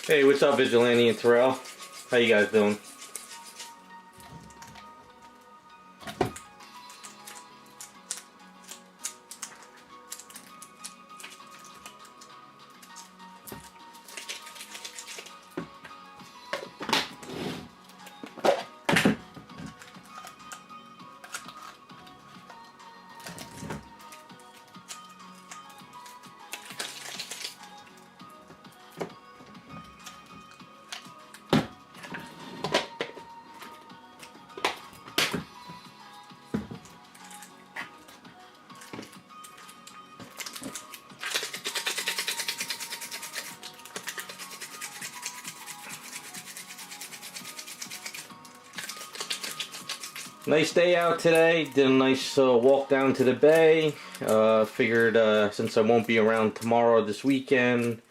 Hey, what's up, Vigilante and Terrell? How you guys doing? Nice day out today. Did a nice walk down to the bay. Figured since I won't be around tomorrow this weekend,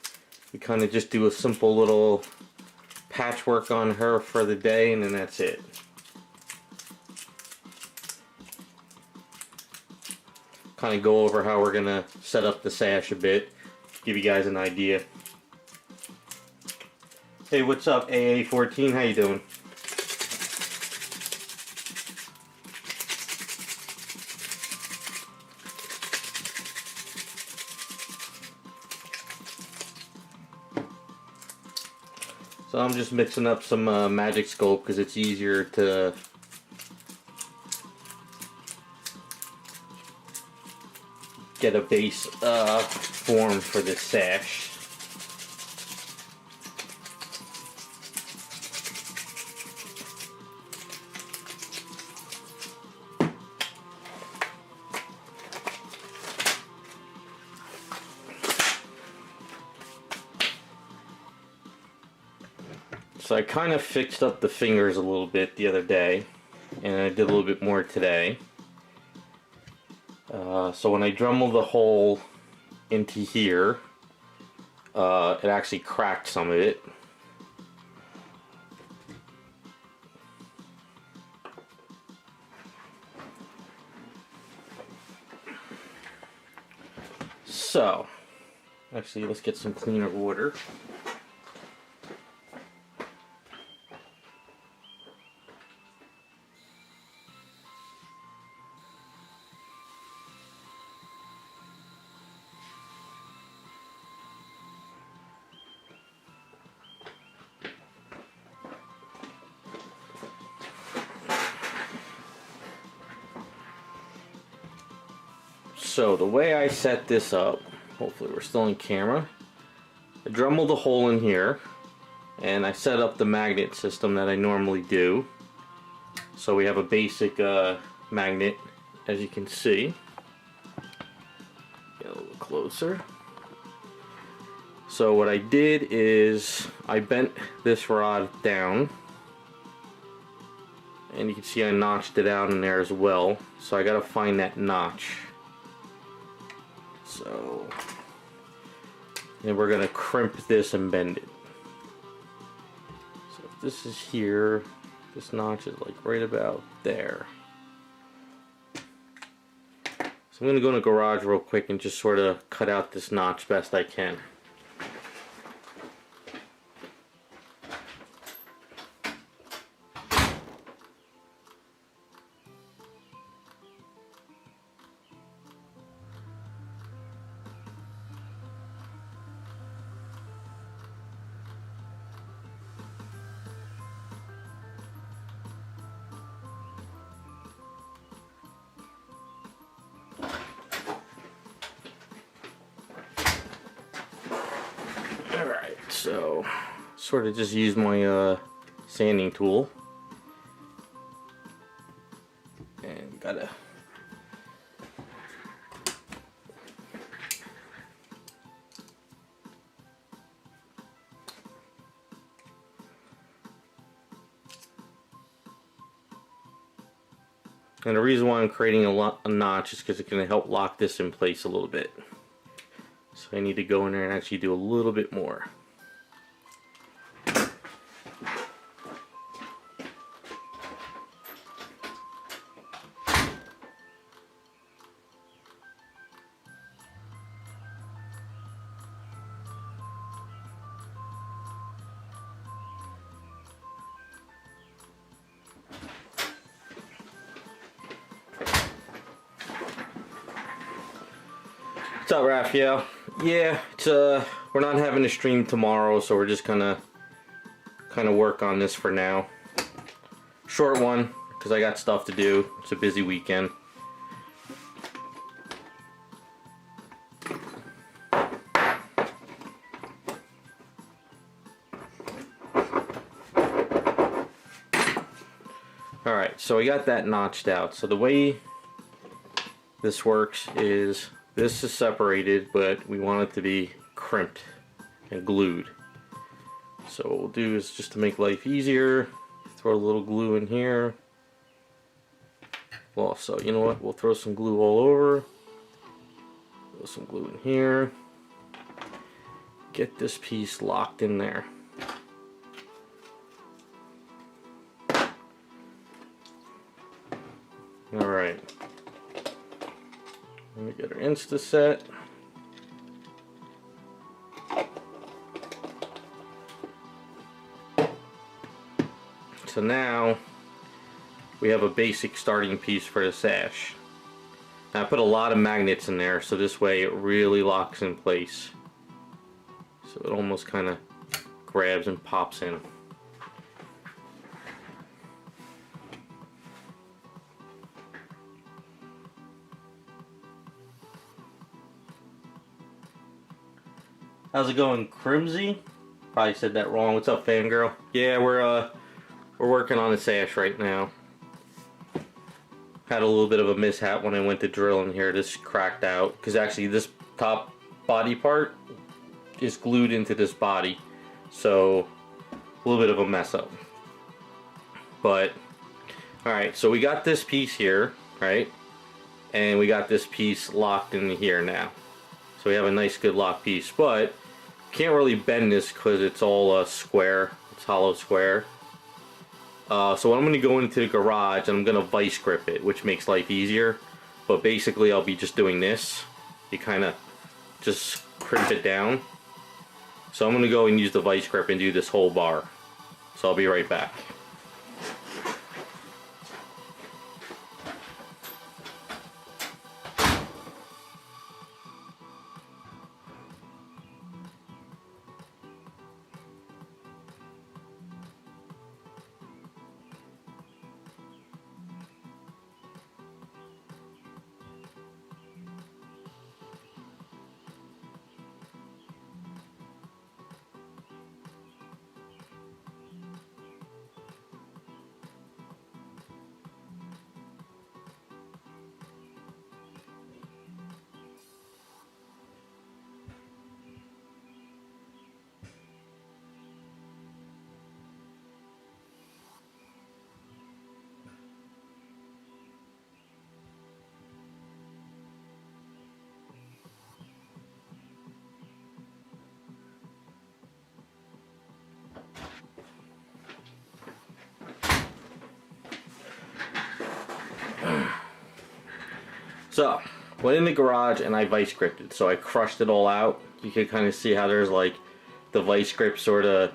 we kind of just do a simple little patchwork on her for the day, and then that's it. Kind of go over how we're gonna set up the sash a bit, give you guys an idea. Hey, what's up, AA14? How you doing? So I'm just mixing up some Magic Sculpt because it's easier to get a base form for this sash. So I kind of fixed up the fingers a little bit the other day, and I did a little bit more today. So when I dremel the hole into here, it actually cracked some of it. So, actually, let's get some cleaner water. So the way I set this up, hopefully we're still in camera, I dremel the hole in here, and I set up the magnet system that I normally do. So we have a basic magnet, as you can see. Get a little closer. So what I did is I bent this rod down, and you can see I notched it out in there as well. So I gotta find that notch. So then we're gonna crimp this and bend it. So if this is here, this notch is like right about there. So I'm gonna go in the garage real quick and just sort of cut out this notch best I can. Alright, so sort of just use my sanding tool and gotta and the reason why I'm creating a notch is because it's going to help lock this in place a little bit. So I need to go in there and actually do a little bit more. What's up, Raphael? Yeah, it's we're not having a stream tomorrow, so we're just gonna kind of work on this for now. Short one, because I got stuff to do. It's a busy weekend. Alright, so we got that notched out. So the way this works is this is separated, but we want it to be crimped and glued. So what we'll do is, just to make life easier, throw a little glue in here. Well, so you know what, we'll throw some glue all over. Throw some glue in here. Get this piece locked in there. Alright. Let me get our Insta set. So now we have a basic starting piece for the sash. Now I put a lot of magnets in there, so this way it really locks in place. So it almost kind of grabs and pops in. How's it going, Crimsy? Probably said that wrong. What's up, fangirl? Yeah, we're working on the sash right now. Had a little bit of a mishap when I went to drill in here. This cracked out because actually this top body part is glued into this body, so a little bit of a mess up. But all right, so we got this piece here, right? And we got this piece locked in here now. So we have a nice good lock piece, but can't really bend this because it's all square. It's hollow square. So I'm going to go into the garage and I'm going to vice grip it, which makes life easier. But basically I'll be just doing this. You kind of just crimp it down. So I'm going to go and use the vice grip and do this whole bar. So I'll be right back. So, went in the garage and I vice gripped it. So I crushed it all out. You can kind of see how there's like the vice grip sort of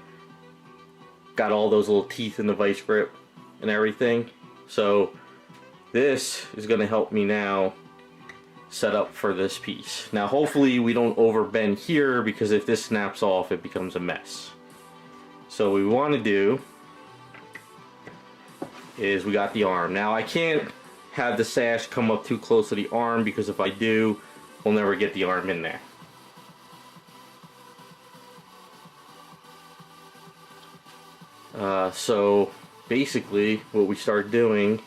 got all those little teeth in the vice grip and everything. So this is going to help me now set up for this piece. Now hopefully we don't overbend here, because if this snaps off it becomes a mess. So what we want to do is, we got the arm. Now I can't have the sash come up too close to the arm, because if I do, we'll never get the arm in there. So basically what we start doing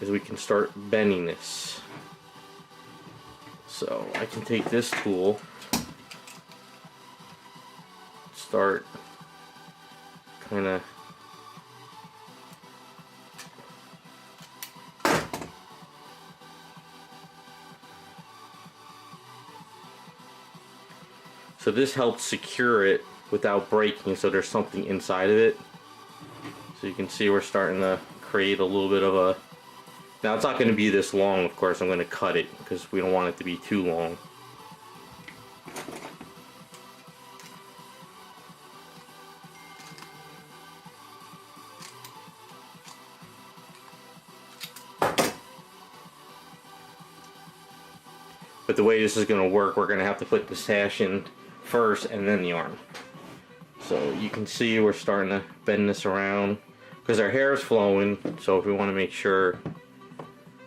is we can start bending this. So I can take this tool, start kind of so this helps secure it without breaking, so there's something inside of it. So you can see we're starting to create a little bit of a... Now it's not going to be this long, of course. I'm going to cut it because we don't want it to be too long. But the way this is going to work, we're going to have to put the sash in first and then the arm. So you can see we're starting to bend this around because our hair is flowing, so if we want to make sure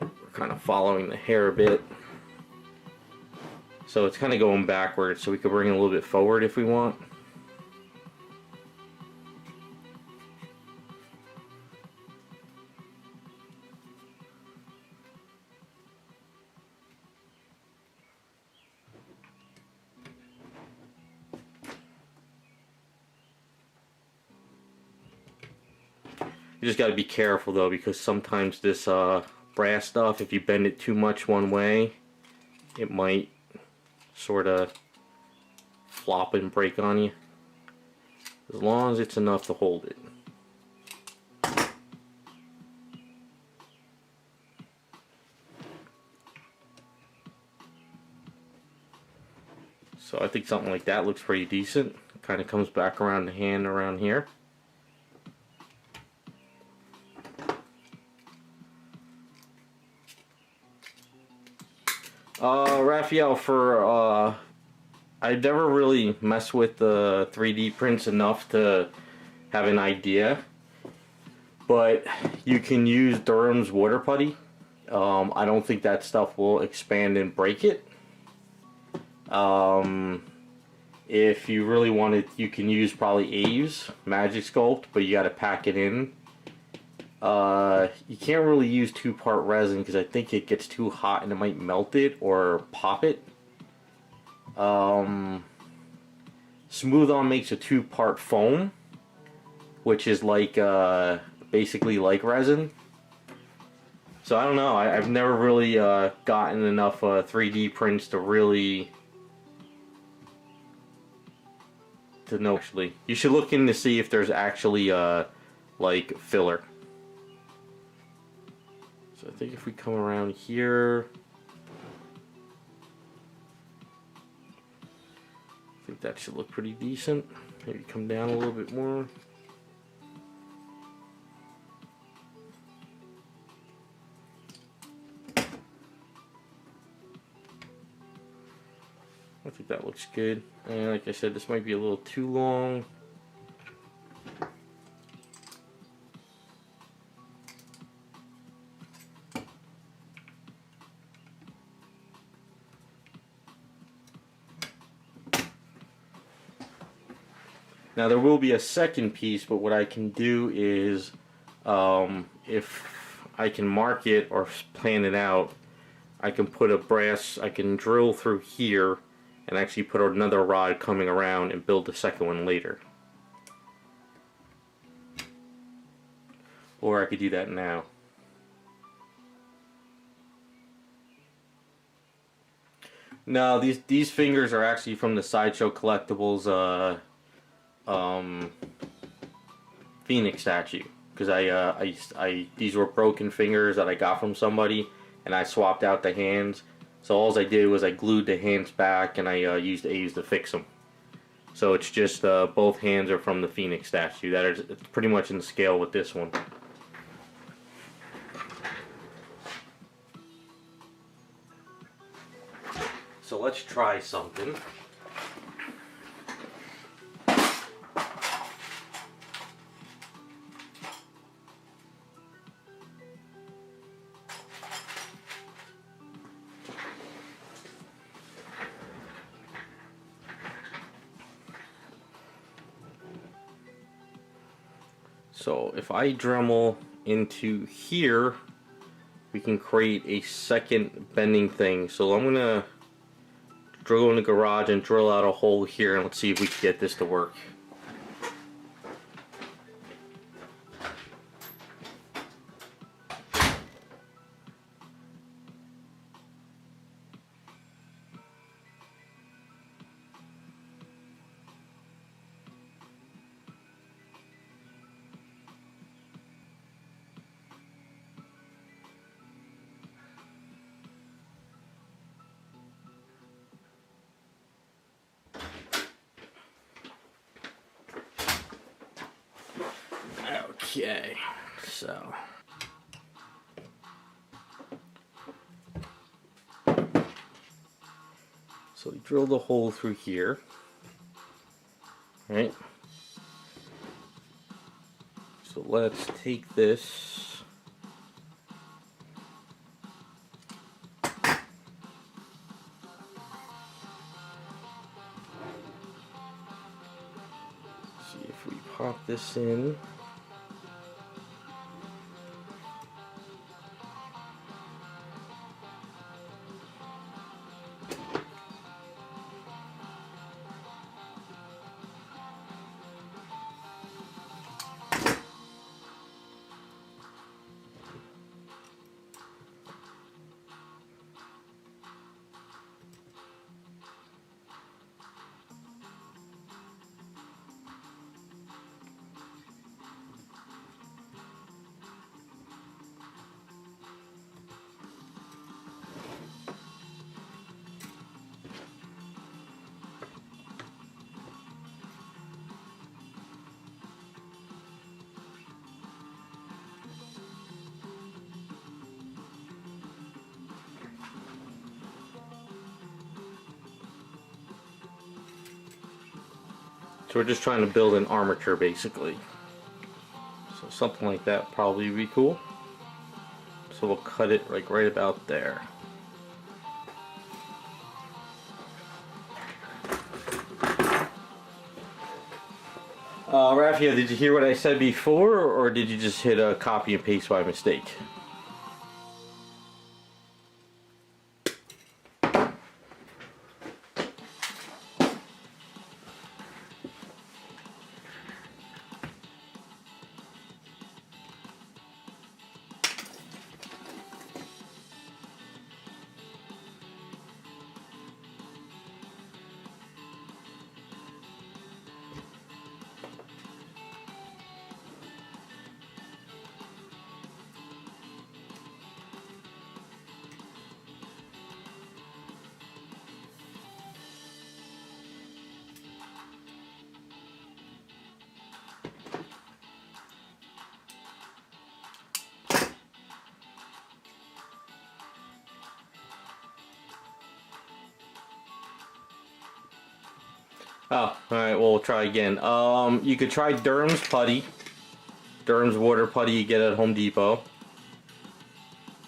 we're kind of following the hair a bit. So it's kind of going backwards, so we could bring it a little bit forward if we want. You just got to be careful though, because sometimes this brass stuff, if you bend it too much one way, it might sort of flop and break on you. As long as it's enough to hold it. So I think something like that looks pretty decent. Kind of comes back around the hand around here. Raphael, I never really messed with the 3D prints enough to have an idea, but you can use Durham's water putty. I don't think that stuff will expand and break it. If you really wanted, you can use probably Aves Magic Sculpt, but you got to pack it in. You can't really use 2-part resin because I think it gets too hot and it might melt it or pop it. Smooth On makes a 2-part foam, which is like basically like resin. So I don't know. I've never really gotten enough 3D prints to really know. Actually, you should look in to see if there's actually like filler. So I think if we come around here, I think that should look pretty decent. Maybe come down a little bit more. I think that looks good. And like I said, this might be a little too long. Now there will be a second piece, but what I can do is, if I can mark it or plan it out, I can put a brass, I can drill through here and actually put another rod coming around and build the second one later. Or I could do that now. No, these fingers are actually from the Sideshow Collectibles Phoenix statue, because these were broken fingers that I got from somebody, and I swapped out the hands. So all I did was I glued the hands back, and I used A's to fix them. So it's just both hands are from the Phoenix statue. It's pretty much in scale with this one. So let's try something. So if I Dremel into here, we can create a second bending thing. So I'm gonna go in the garage and drill out a hole here, and let's see if we can get this to work. Okay, so drill the hole through here. Right? So let's take this. See if we pop this in. So we're just trying to build an armature basically. So something like that probably would be cool. So we'll cut it like right about there. Rafael, did you hear what I said before, or did you just hit a copy and paste by mistake? Oh, alright, well, we'll try again. You could try Durham's putty. Durham's water putty you get at Home Depot.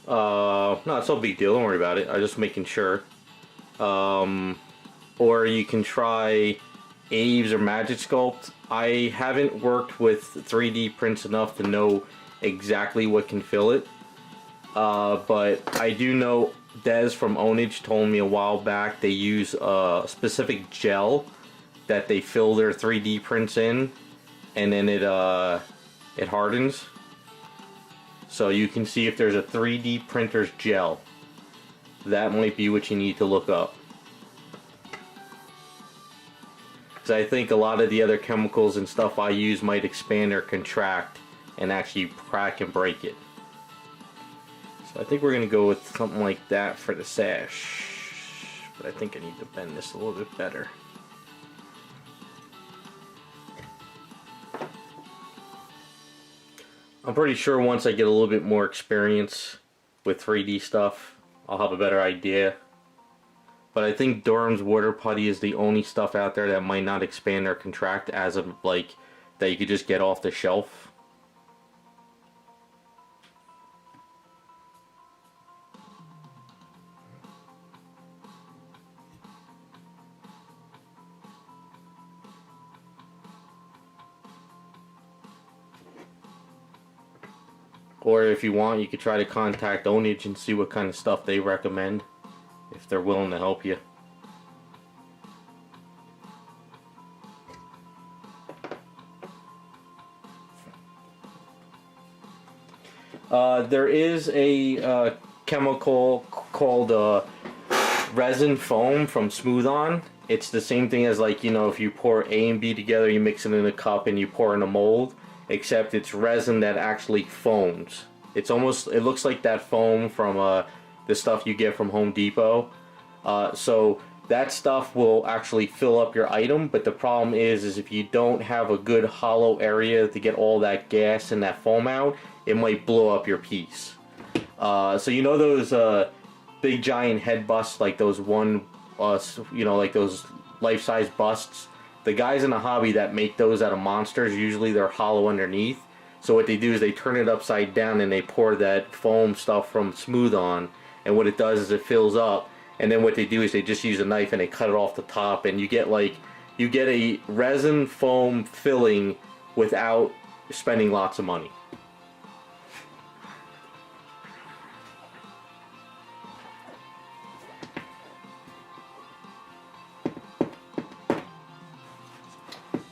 No, it's no big deal, don't worry about it. I'm just making sure. Or you can try Aves or Magic Sculpt. I haven't worked with 3D prints enough to know exactly what can fill it. But I do know Des from Ownage told me a while back they use a specific gel that they fill their 3D prints in, and then it hardens. So you can see if there's a 3D printer's gel. That might be what you need to look up. Because I think a lot of the other chemicals and stuff I use might expand or contract and actually crack and break it. So I think we're going to go with something like that for the sash. But I think I need to bend this a little bit better. I'm pretty sure once I get a little bit more experience with 3D stuff, I'll have a better idea. But I think Durham's water putty is the only stuff out there that might not expand or contract as of like that you could just get off the shelf. Or if you want, you could try to contact Ownage and see what kind of stuff they recommend, if they're willing to help you. There is a chemical called resin foam from Smooth On. It's the same thing as, like, you know, if you pour A and B together, you mix it in a cup and you pour in a mold. Except it's resin that actually foams. It's almost, it looks like that foam from the stuff you get from Home Depot. So that stuff will actually fill up your item, but the problem is if you don't have a good hollow area to get all that gas and that foam out, it might blow up your piece. So you know those big giant head busts, like those 1 you know, like those life-size busts. The guys in the hobby that make those out of monsters, usually they're hollow underneath. So what they do is they turn it upside down and they pour that foam stuff from Smooth on, and what it does is it fills up, and then what they do is they just use a knife and they cut it off the top, and you get a resin foam filling without spending lots of money.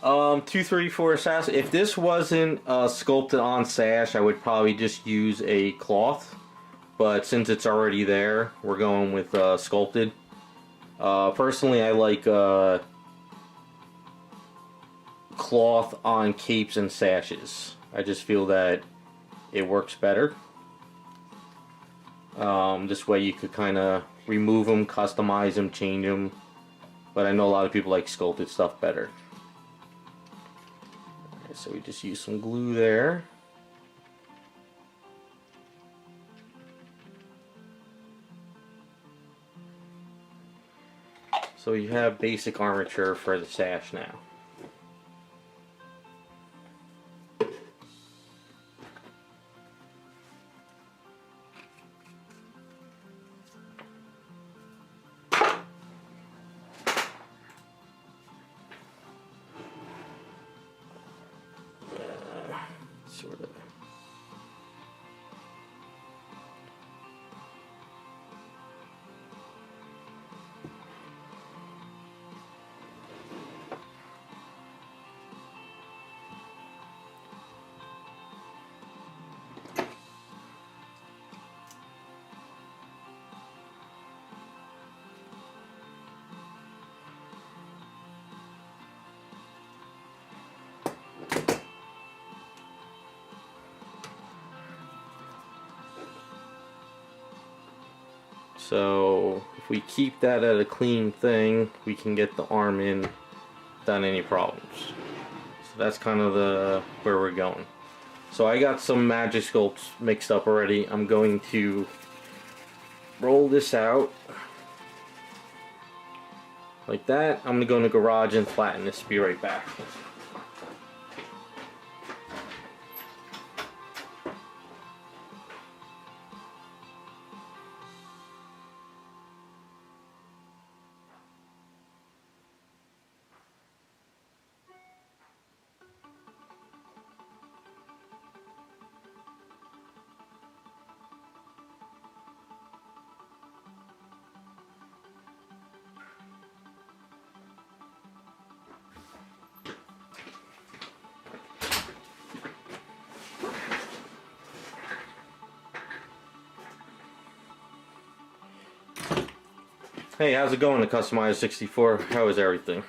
.234 sash. If this wasn't sculpted on sash, I would probably just use a cloth. But since it's already there, we're going with sculpted. Personally, I like cloth on capes and sashes. I just feel that it works better. This way you could kind of remove them, customize them, change them. But I know a lot of people like sculpted stuff better. So we just use some glue there. So you have basic armature for the sash now. Sort of. So if we keep that at a clean thing, we can get the arm in without any problems. So that's kind of where we're going. So I got some magic sculpts mixed up already. I'm going to roll this out like that. I'm gonna go in the garage and flatten this. Be right back. Hey, how's it going, the Customized 64? How is everything?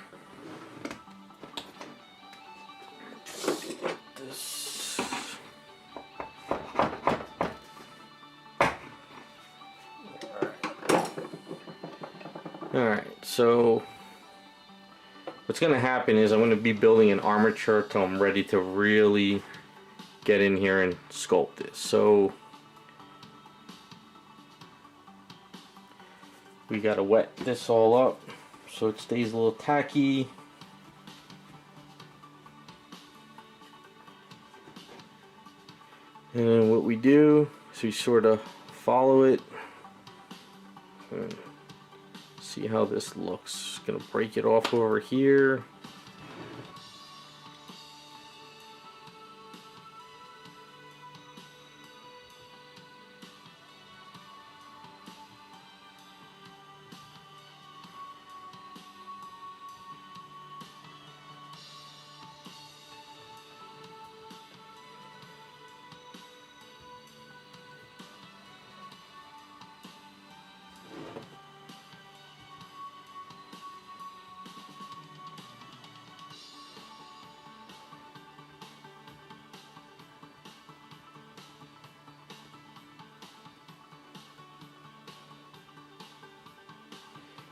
Alright, so what's going to happen is I'm going to be building an armature till I'm ready to really get in here and sculpt this. So we got to wet this all up so it stays a little tacky. And then what we do is we sort of follow it and see how this looks. Gonna break it off over here.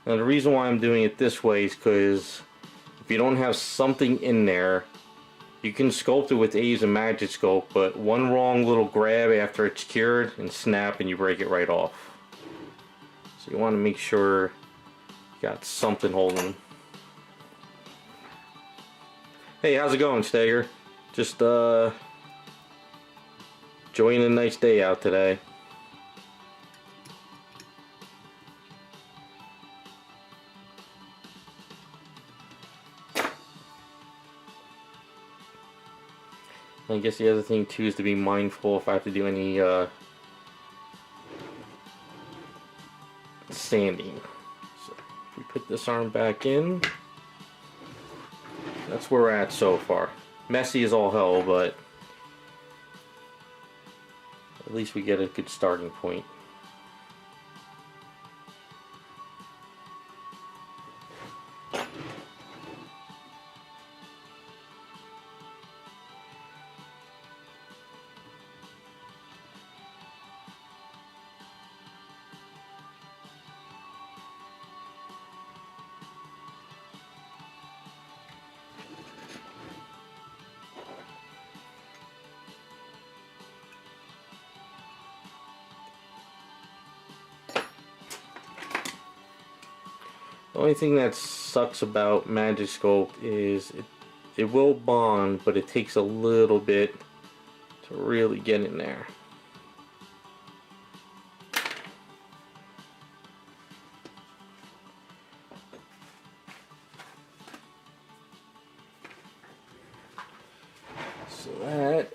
Now the reason why I'm doing it this way is because if you don't have something in there, you can sculpt it with A's and Magic Sculpt, but one wrong little grab after it's cured and snap and you break it right off. So you want to make sure you got something holding them. Hey, how's it going, Steger? Just enjoying a nice day out today. I guess the other thing too is to be mindful if I have to do any sanding. So if we put this arm back in, that's where we're at so far. Messy as all hell, but at least we get a good starting point. The only thing that sucks about Magic Sculpt is it will bond, but it takes a little bit to really get in there. So that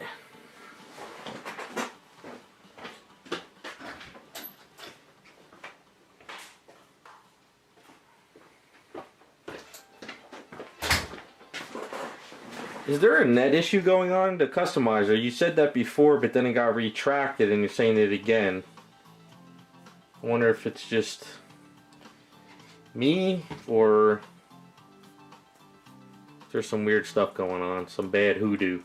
is there a net issue going on? The customizer, you said that before, but then it got retracted and you're saying it again. I wonder if it's just me or if there's some weird stuff going on, some bad hoodoo.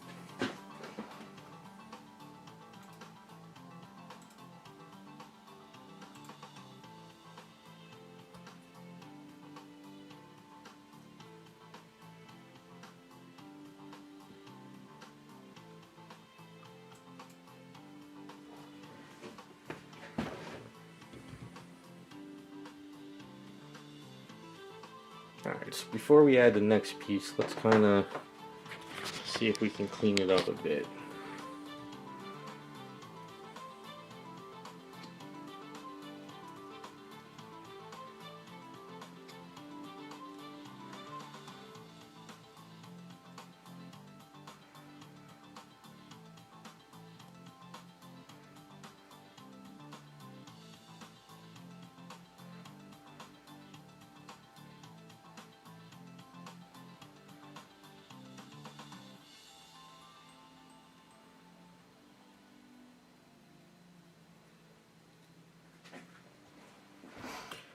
Alright, so before we add the next piece, let's kind of see if we can clean it up a bit.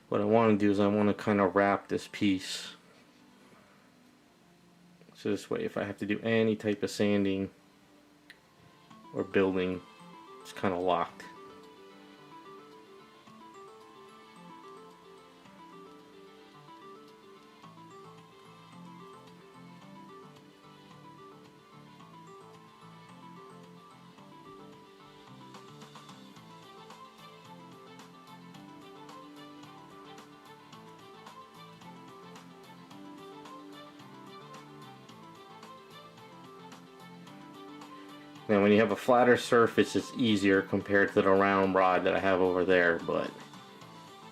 What I want to do is I want to kind of wrap this piece. So this way, if I have to do any type of sanding or building, it's kind of locked. Now when you have a flatter surface, it's easier compared to the round rod that I have over there, but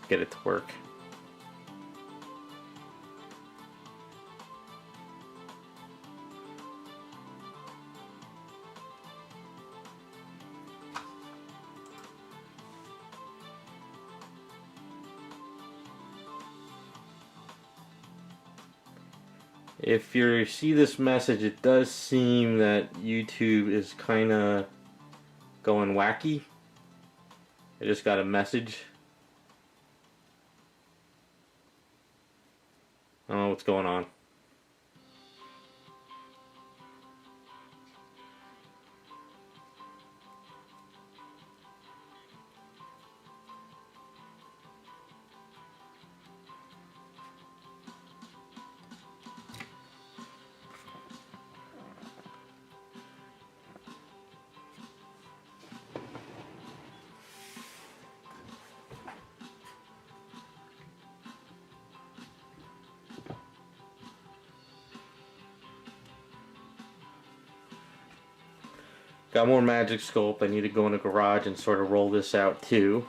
get it to work. If you see this message, it does seem that YouTube is kind of going wacky. I just got a message. I don't know what's going on. Got more magic sculpt. I need to go in the garage and sort of roll this out too.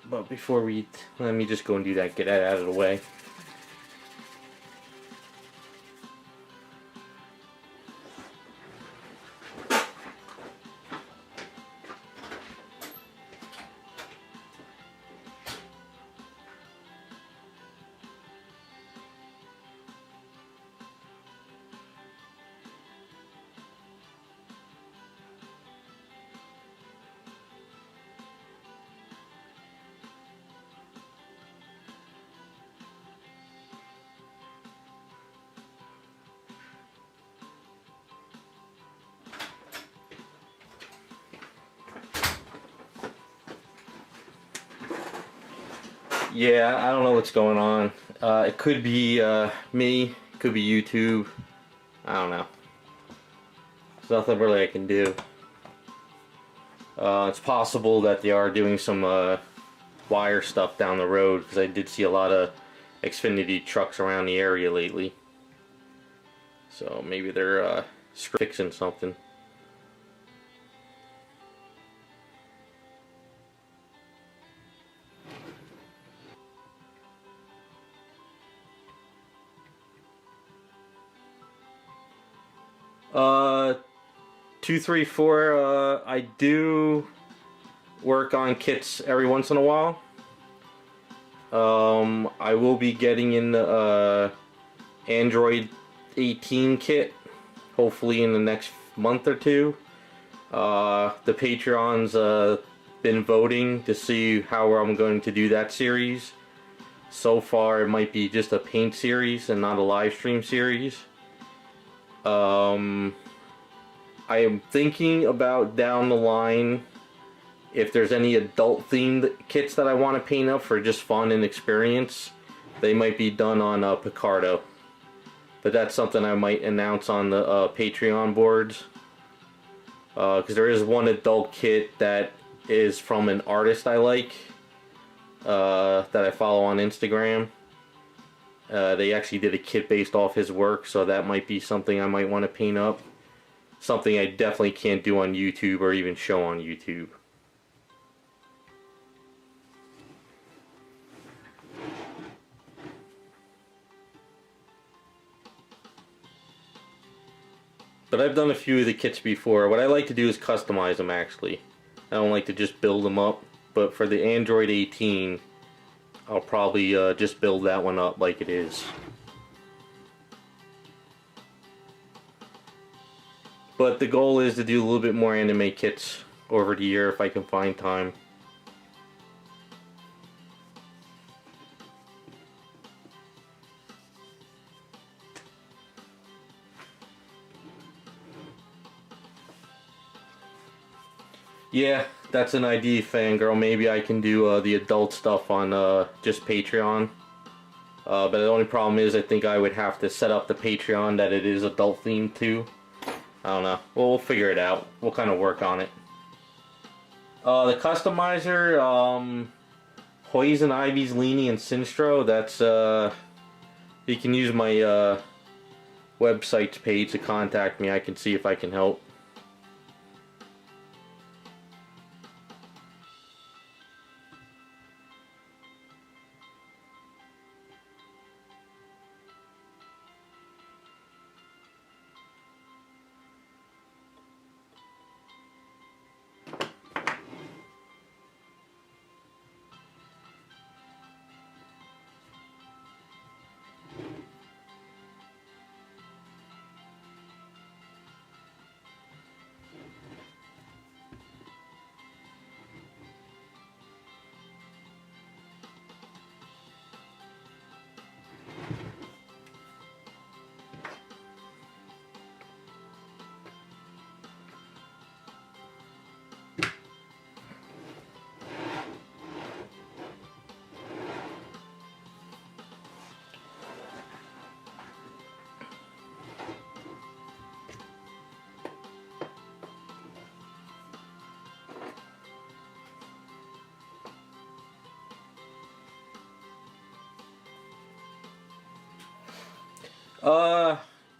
But before let me just go and do that, get that out of the way. Yeah, I don't know what's going on. It could be me, it could be YouTube. I don't know. There's nothing really I can do. It's possible that they are doing some wire stuff down the road, because I did see a lot of Xfinity trucks around the area lately. So maybe they're fixing something. Uh, 2, 3, 4. I do work on kits every once in a while. I will be getting in the Android 18 kit, hopefully in the next month or two. The Patreon's been voting to see how I'm going to do that series. So far, it might be just a paint series and not a live stream series. I am thinking about down the line if there's any adult themed kits that I want to paint up for just fun and experience. They might be done on Picardo, but that's something I might announce on the Patreon boards, because there is one adult kit that is from an artist I like, that I follow on Instagram. They actually did a kit based off his work, so that might be something I might want to paint up. Something I definitely can't do on YouTube or even show on YouTube. But I've done a few of the kits before. What I like to do is customize them, actually. I don't like to just build them up. But for the Android 18, I'll probably just build that one up like it is. But the goal is to do a little bit more anime kits over the year if I can find time. Yeah, that's an idea, fangirl. Maybe I can do the adult stuff on just Patreon. But the only problem is I think I would have to set up the Patreon that it is adult themed too. I don't know. Well, we'll figure it out. We'll kind of work on it. The customizer, Poison Ivy's Leanie and Sinstro, that's, you can use my website's page to contact me. I can see if I can help.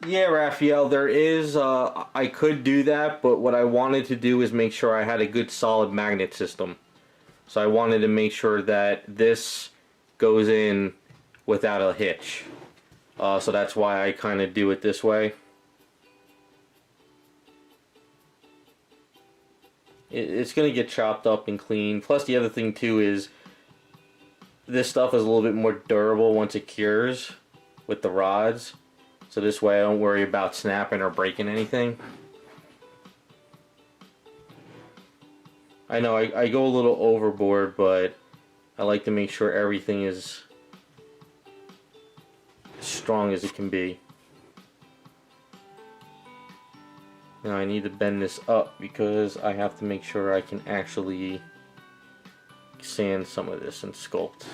Yeah, Raphael, there is, I could do that, but what I wanted to do is make sure I had a good solid magnet system. So I wanted to make sure that this goes in without a hitch. So that's why I kind of do it this way. It's going to get chopped up and clean. Plus the other thing too is this stuff is a little bit more durable once it cures with the rods. So this way I don't worry about snapping or breaking anything. I know I go a little overboard, but I like to make sure everything is as strong as it can be. Now I need to bend this up because I have to make sure I can actually sand some of this and sculpt.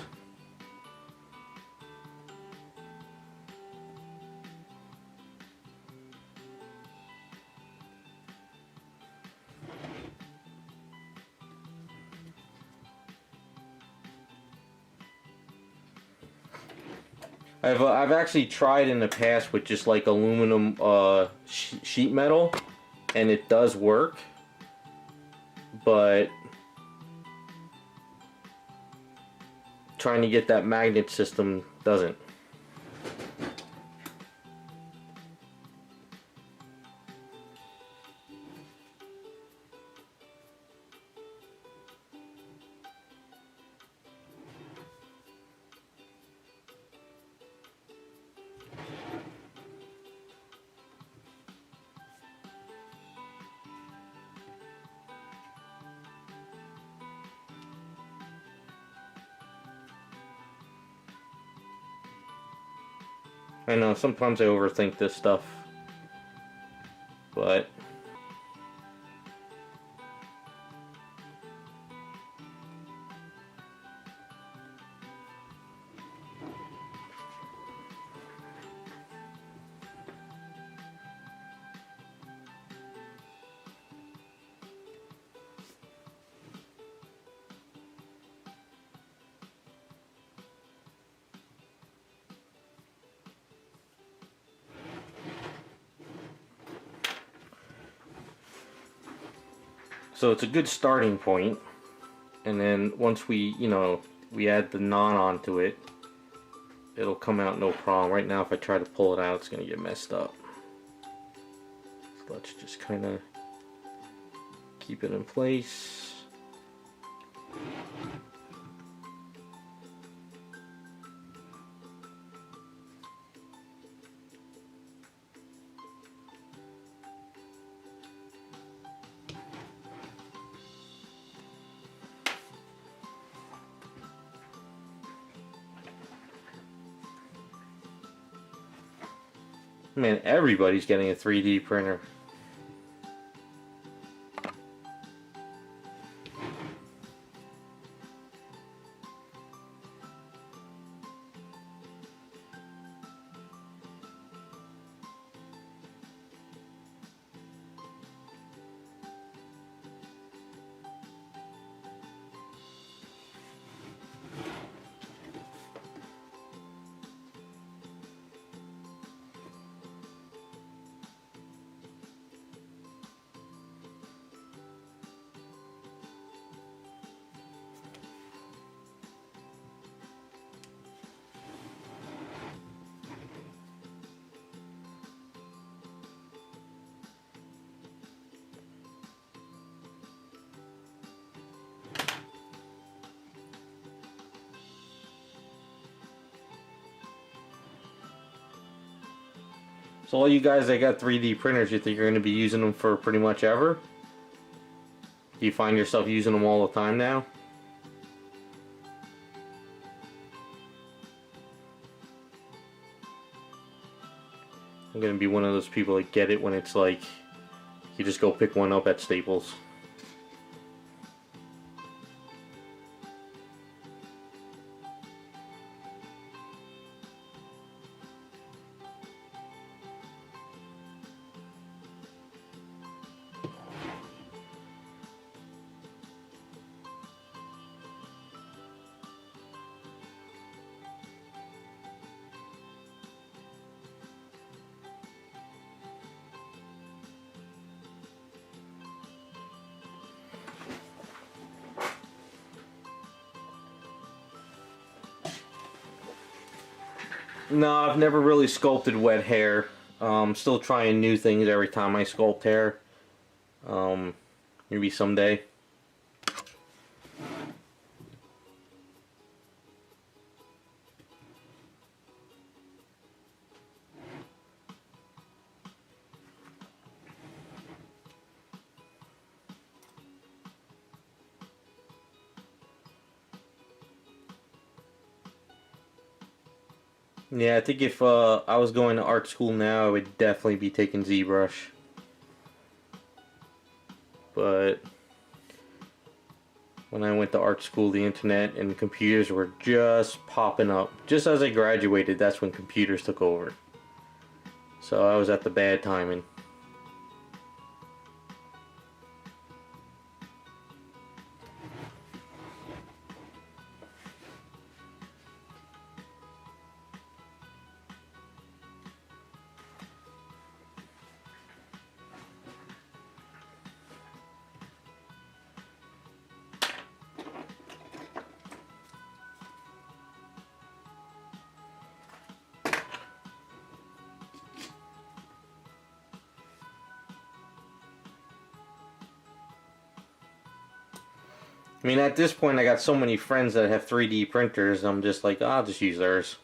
I've actually tried in the past with just like aluminum sheet metal, and it does work, but trying to get that magnet system doesn't. I know, sometimes I overthink this stuff, but so it's a good starting point, and then once we, we add the non onto it, it'll come out no problem. Right now if I try to pull it out, it's going to get messed up. So let's just kind of keep it in place. Man, everybody's getting a 3D printer. So all you guys that got 3D printers, you think you're going to be using them for pretty much ever? Do you find yourself using them all the time now? I'm going to be one of those people that get it when it's like, you just go pick one up at Staples. No, I've never really sculpted wet hair. Still trying new things every time I sculpt hair. Maybe someday. Yeah, I think if I was going to art school now, I would definitely be taking ZBrush. But when I went to art school, the internet and computers were just popping up. Just as I graduated, that's when computers took over. So I was at the bad timing. I mean, at this point, I got so many friends that have 3D printers, I'm just like, I'll just use theirs.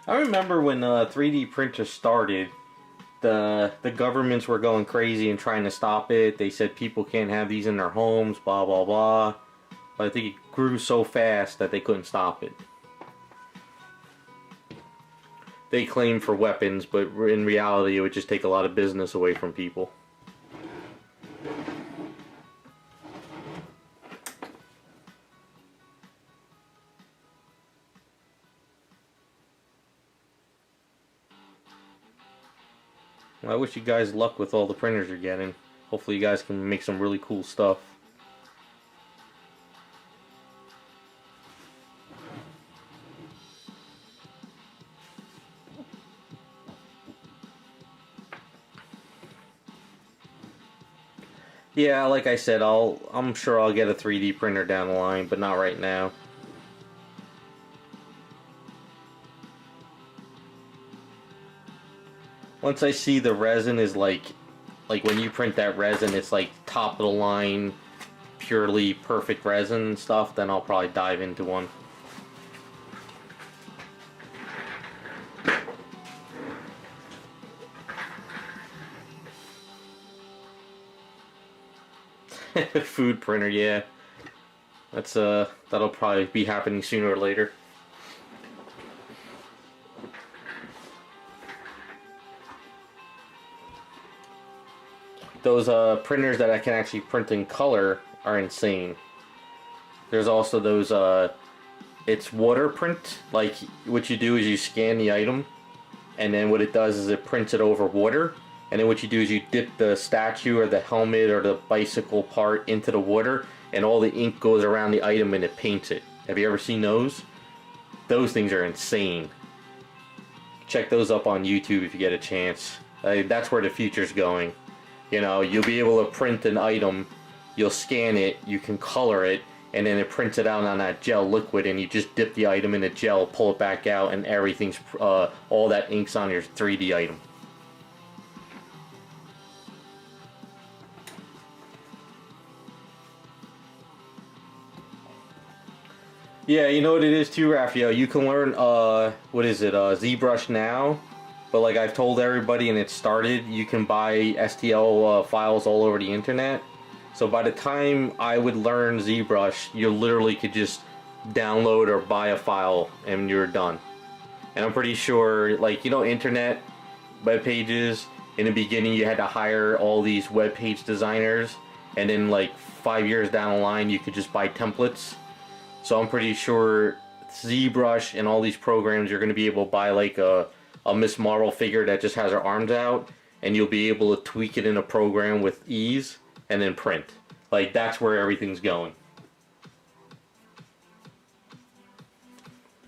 I remember when 3D printers started, the governments were going crazy and trying to stop it. They said people can't have these in their homes, blah blah blah. But I think it grew so fast that they couldn't stop it. They claimed for weapons, but in reality it would just take a lot of business away from people. Well, I wish you guys luck with all the printers you're getting. Hopefully you guys can make some really cool stuff. Yeah, like I said, I'm sure I'll get a 3D printer down the line, but not right now. Once I see the resin is like when you print that resin, it's like top of the line, purely perfect resin and stuff, then I'll probably dive into one. Food printer, yeah. That's that'll probably be happening sooner or later. Those printers that I can actually print in color are insane. There's also those it's water print. Like what you do is you scan the item, and then what it does is it prints it over water. And then what you do is you dip the statue or the helmet or the bicycle part into the water, and all the ink goes around the item and it paints it. Have you ever seen those? Those things are insane. Check those up on YouTube if you get a chance. That's where the future's going. You know, you'll be able to print an item, you'll scan it, you can color it, and then it prints it out on that gel liquid, and you just dip the item in the gel, pull it back out, and everything's, all that ink's on your 3D item. Yeah, you know what it is too, Raphael? You can learn, what is it, ZBrush now? But like I've told everybody and it started, you can buy STL files all over the internet. So by the time I would learn ZBrush, you literally could just download or buy a file and you're done. And I'm pretty sure, like, you know, internet web pages, in the beginning you had to hire all these web page designers, and then like 5 years down the line you could just buy templates. So I'm pretty sure ZBrush and all these programs, you're going to be able to buy like a Miss Marvel figure that just has her arms out, and you'll be able to tweak it in a program with ease and then print. Like, that's where everything's going.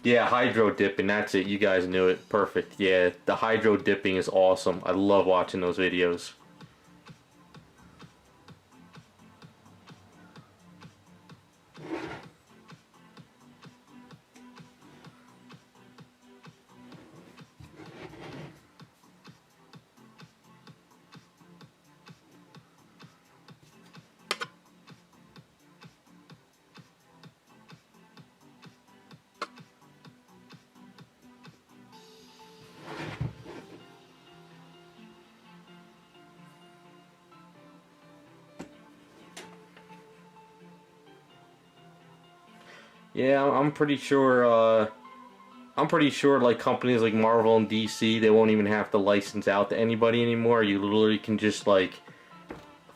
Yeah, hydro dipping, that's it. You guys knew it. Perfect. Yeah, the hydro dipping is awesome. I love watching those videos. Yeah, I'm pretty sure. I'm pretty sure, like, companies like Marvel and DC, they won't even have to license out to anybody anymore. You literally can just, like,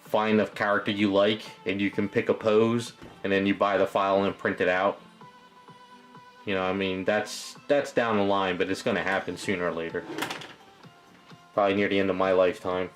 find a character you like, and you can pick a pose, and then you buy the file and print it out. You know, I mean, that's down the line, but it's gonna happen sooner or later. Probably near the end of my lifetime.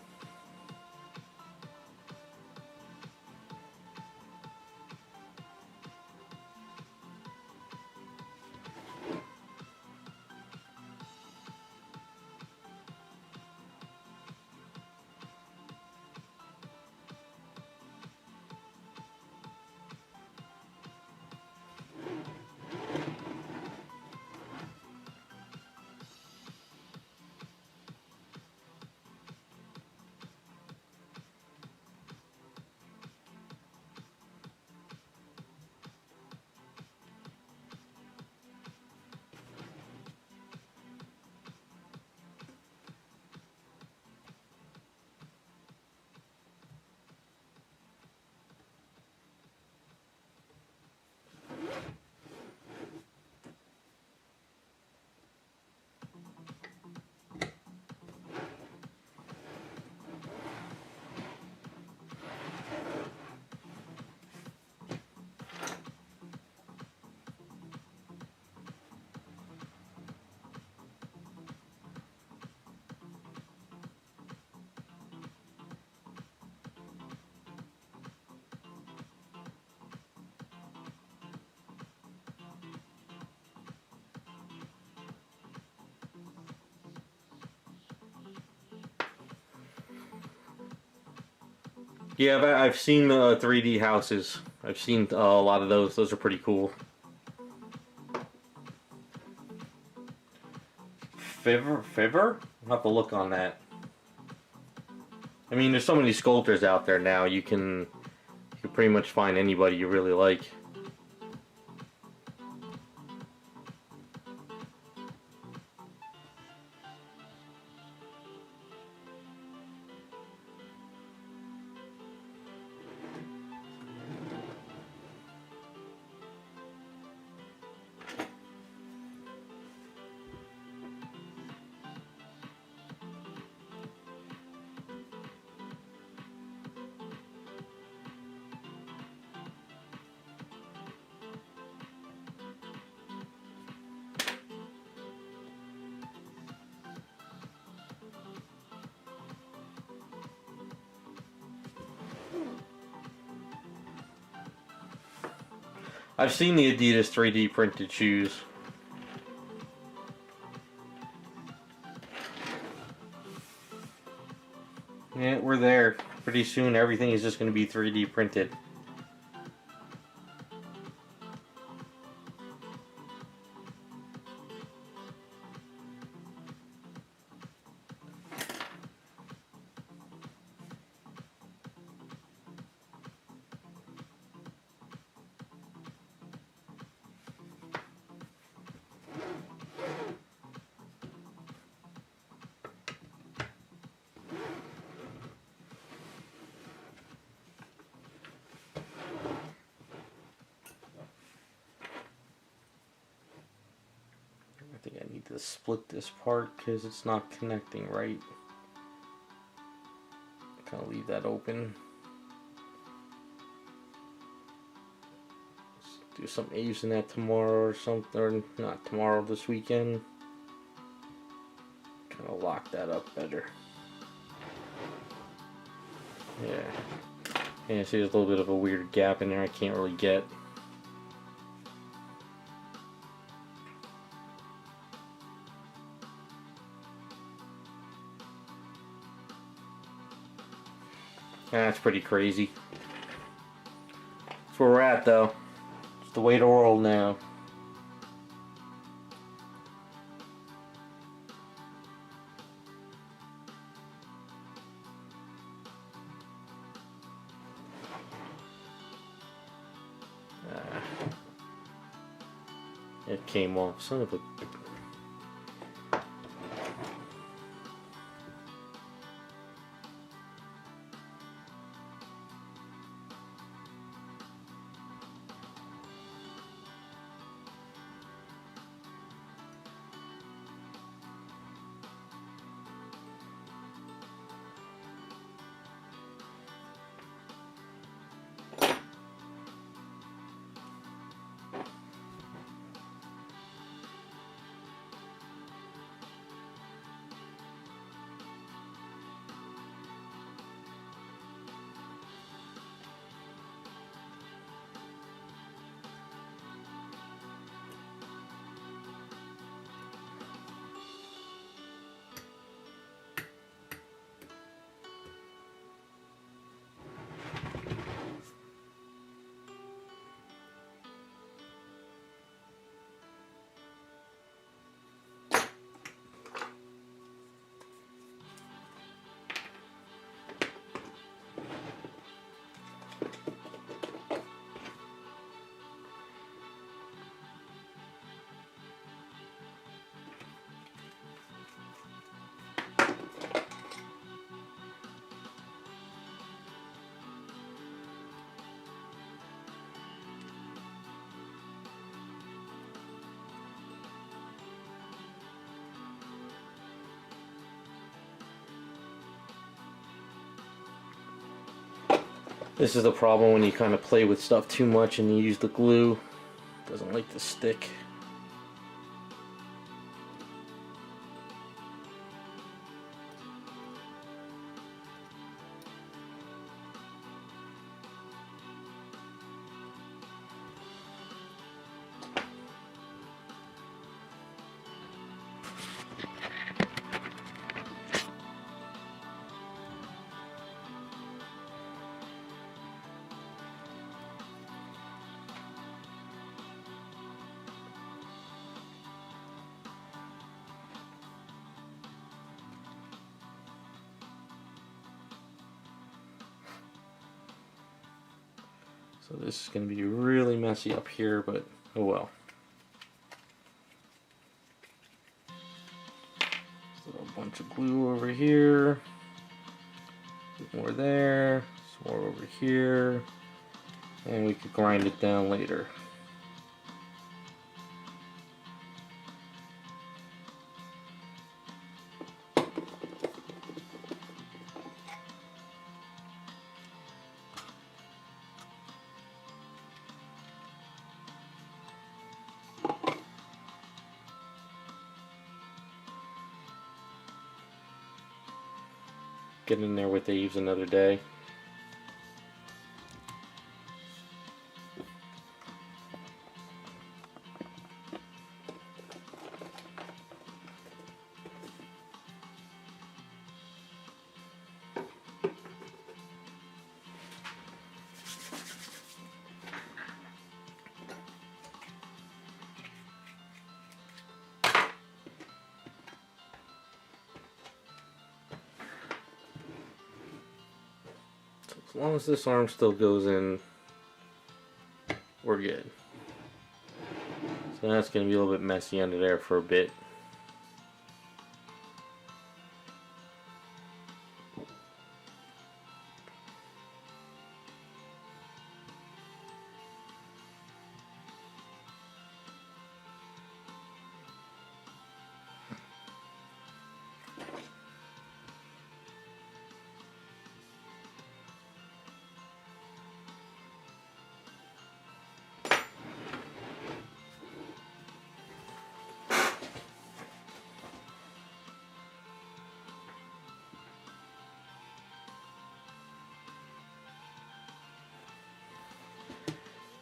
Yeah, I've seen 3D houses. I've seen a lot of those. Those are pretty cool. Fiverr? I'll have to look on that. I mean, there's so many sculptors out there now. You can pretty much find anybody you really like. I've seen the Adidas 3D printed shoes. Yeah, we're there. Pretty soon everything is just going to be 3D printed. I think I need to split this part because it's not connecting right. Kind of leave that open. Let's do some A's in that tomorrow or something, or not tomorrow, this weekend. Kind of lock that up better. Yeah. Yeah, see there's a little bit of a weird gap in there I can't really get. That's pretty crazy. That's where we're at though. It's the way of the world now. It came off, son of a... This is the problem when you kind of play with stuff too much and you use the glue. It doesn't like to stick. So this is going to be really messy up here, but oh well. So a bunch of glue over here, more there, some more over here, and we could grind it down later. Get in there with Eves another day. As long as this arm still goes in, we're good. So that's going to be a little bit messy under there for a bit.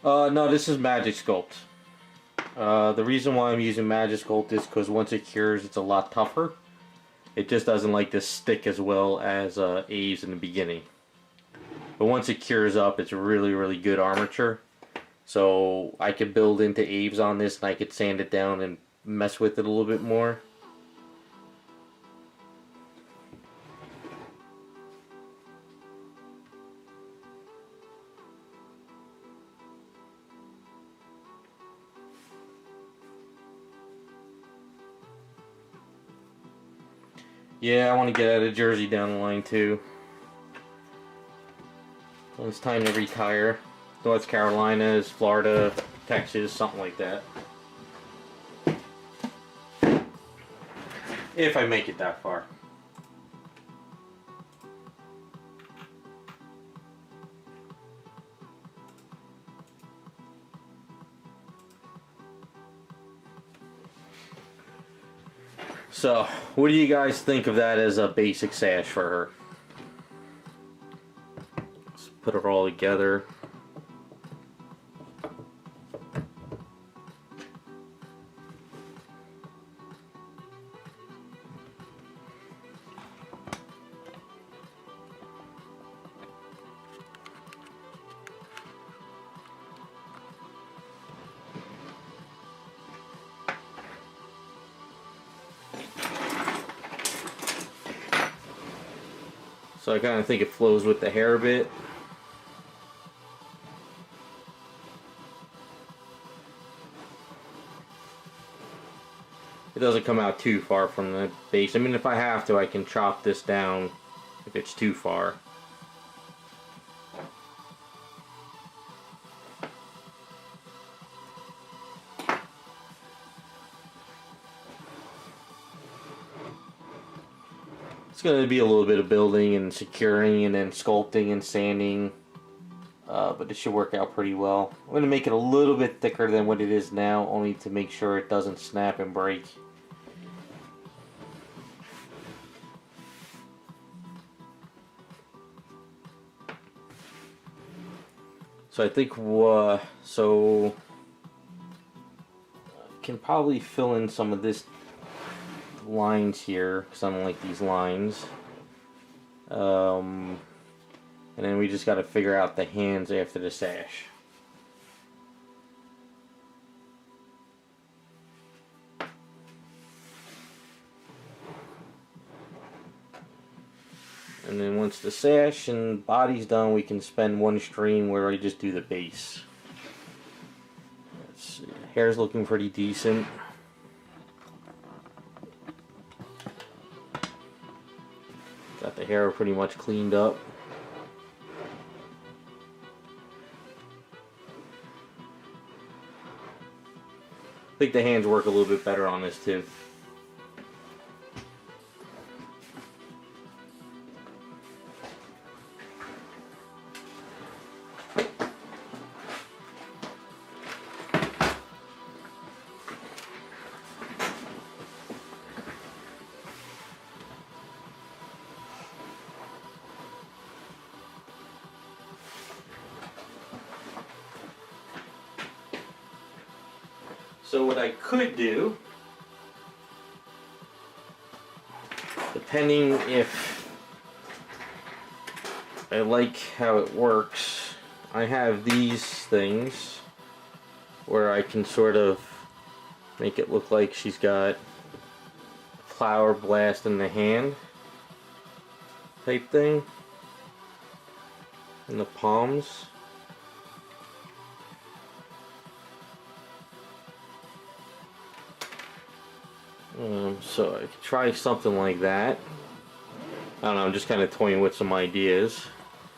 No, this is Magic Sculpt. The reason why I'm using Magic Sculpt is because once it cures, it's a lot tougher. It just doesn't like to stick as well as Aves in the beginning. But once it cures up, it's really, really good armature. So I could build into Aves on this, and I could sand it down and mess with it a little bit more. Yeah, I want to get out of Jersey down the line too. Well, it's time to retire. North Carolinas, Florida, Texas, something like that. If I make it that far. So, what do you guys think of that as a basic sash for her? Let's put it all together. So I kind of think it flows with the hair a bit. It doesn't come out too far from the base. I mean, if I have to, I can chop this down if it's too far. It's going to be a little bit of building and securing and then sculpting and sanding, but it should work out pretty well. I'm going to make it a little bit thicker than what it is now, only to make sure it doesn't snap and break. So I think so I can probably fill in some of this lines here because I don't like these lines. And then we just got to figure out the hands after the sash. And then once the sash and body's done, we can spend one stream where I just do the base. Let's see. Hair's looking pretty decent. Got the hair pretty much cleaned up. I think the hands work a little bit better on this too. So what I could do, depending if I like how it works, I have these things where I can sort of make it look like she's got flower blast in the hand type thing in the palms. So I could try something like that. I don't know, I'm just kind of toying with some ideas.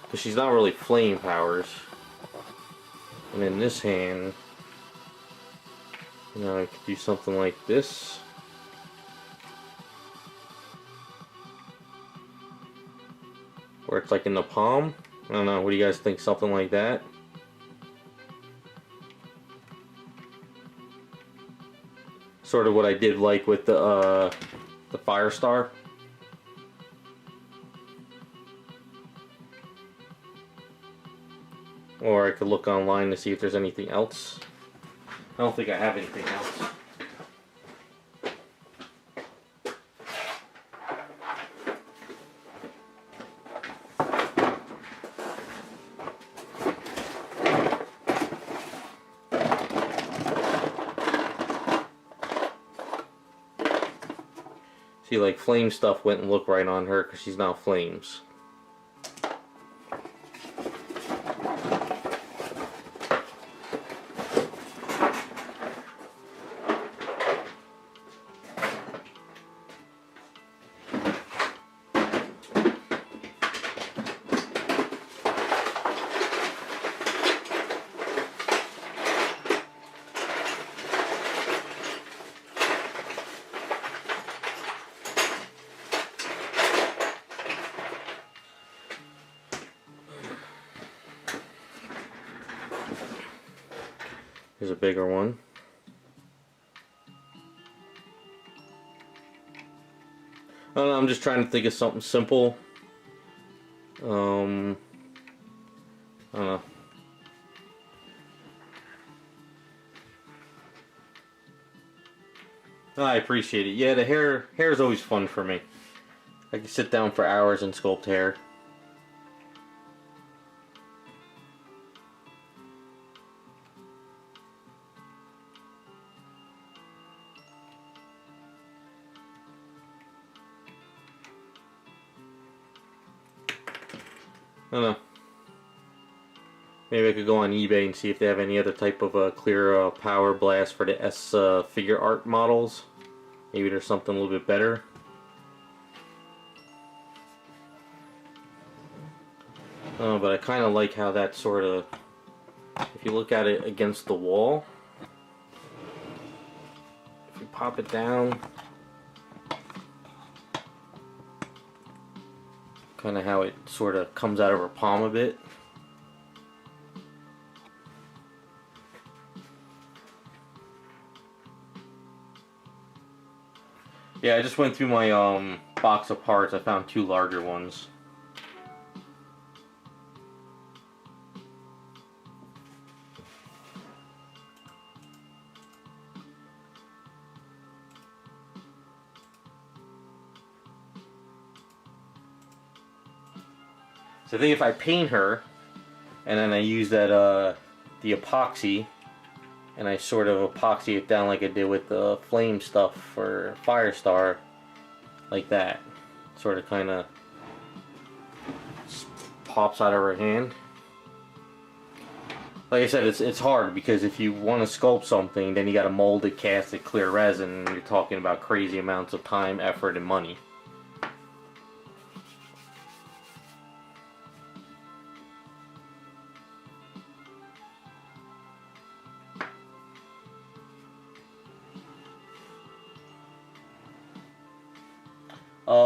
Because she's not really flame powers. And in this hand, you know, I could do something like this. Where it's like in the palm. I don't know, what do you guys think? Something like that? Sort of what I did like with the Firestar. Or I could look online to see if there's anything else. I don't think I have anything else. See, like, flame stuff wouldn't look right on her because she's not flames. Here's a bigger one. I don't know, I'm just trying to think of something simple. I don't know. I appreciate it. Yeah, the hair is always fun for me. I can sit down for hours and sculpt hair. I don't know. Maybe I could go on eBay and see if they have any other type of clear power blast for the S figure art models. Maybe there's something a little bit better. But I kind of like how that sort of, if you look at it against the wall, if you pop it down, kind of how it sort of comes out of her palm a bit. Yeah, I just went through my box of parts. I found 2 larger ones. So I think if I paint her, and then I use that the epoxy, and I sort of epoxy it down like I did with the flame stuff for Firestar, like that, sort of kind of pops out of her hand. Like I said, it's hard because if you want to sculpt something, then you got to mold it, cast it, clear resin, and you're talking about crazy amounts of time, effort, and money.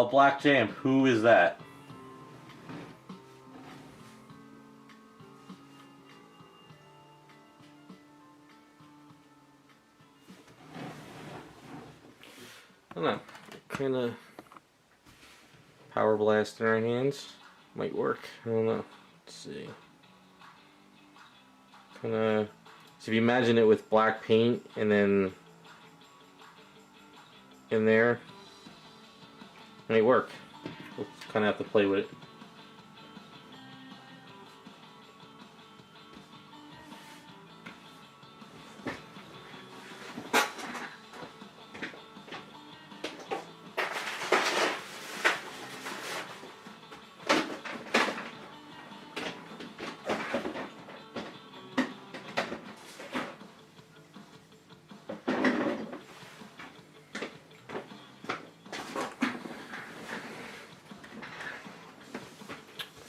Black Jam, who is that? I don't know, kind of power blast in our hands might work. I don't know. Let's see. Kind of. So if you imagine it with black paint and then in there. Might work. We'll kind of have to play with it.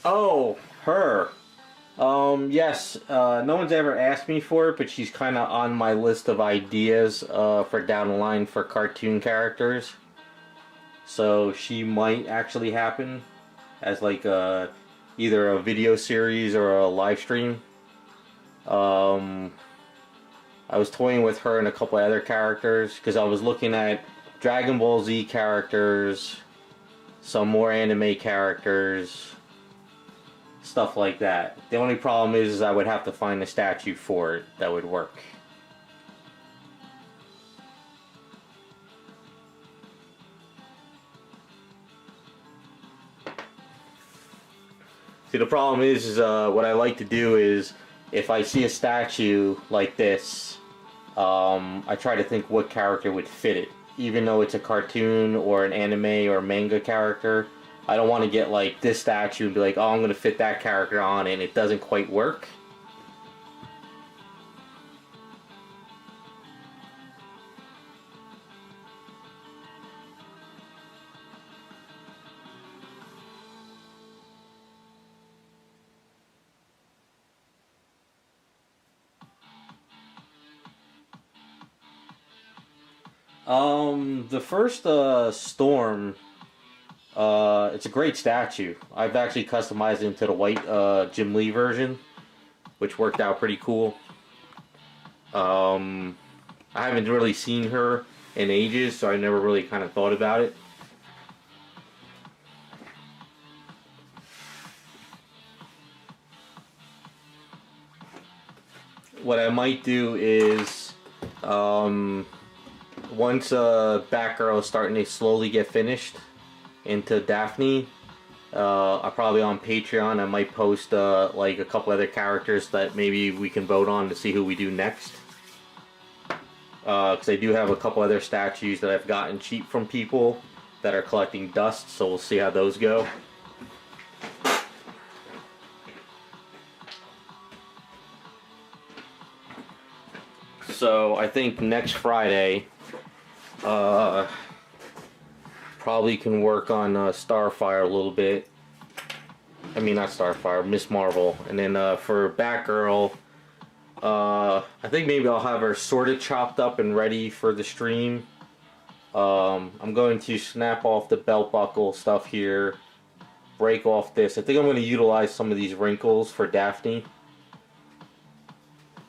Oh, her. Yes, no one's ever asked me for it, but she's kind of on my list of ideas for down the line for cartoon characters. So she might actually happen as like either a video series or a live stream. I was toying with her and a couple other characters because I was looking at Dragon Ball Z characters, some more anime characters, stuff like that. The only problem is I would have to find a statue for it that would work. See, the problem is what I like to do is, if I see a statue like this, I try to think what character would fit it. Even though it's a cartoon or an anime or manga character, I don't want to get like this statue and be like, oh, I'm going to fit that character on, and it doesn't quite work. The first Storm, it's a great statue. I've actually customized it into the white Jim Lee version, which worked out pretty cool. I haven't really seen her in ages, so I never really kind of thought about it. What I might do is, once Batgirl is starting to slowly get finished into Daphne, I probably on Patreon I might post like a couple other characters that maybe we can vote on to see who we do next. Because I do have a couple other statues that I've gotten cheap from people that are collecting dust, so we'll see how those go. So I think next Friday, probably can work on Starfire a little bit. I mean, not Starfire, Miss Marvel. And then for Batgirl, I think maybe I'll have her sort of chopped up and ready for the stream. I'm going to snap off the belt buckle stuff here, break off this. I think I'm going to utilize some of these wrinkles for Daphne.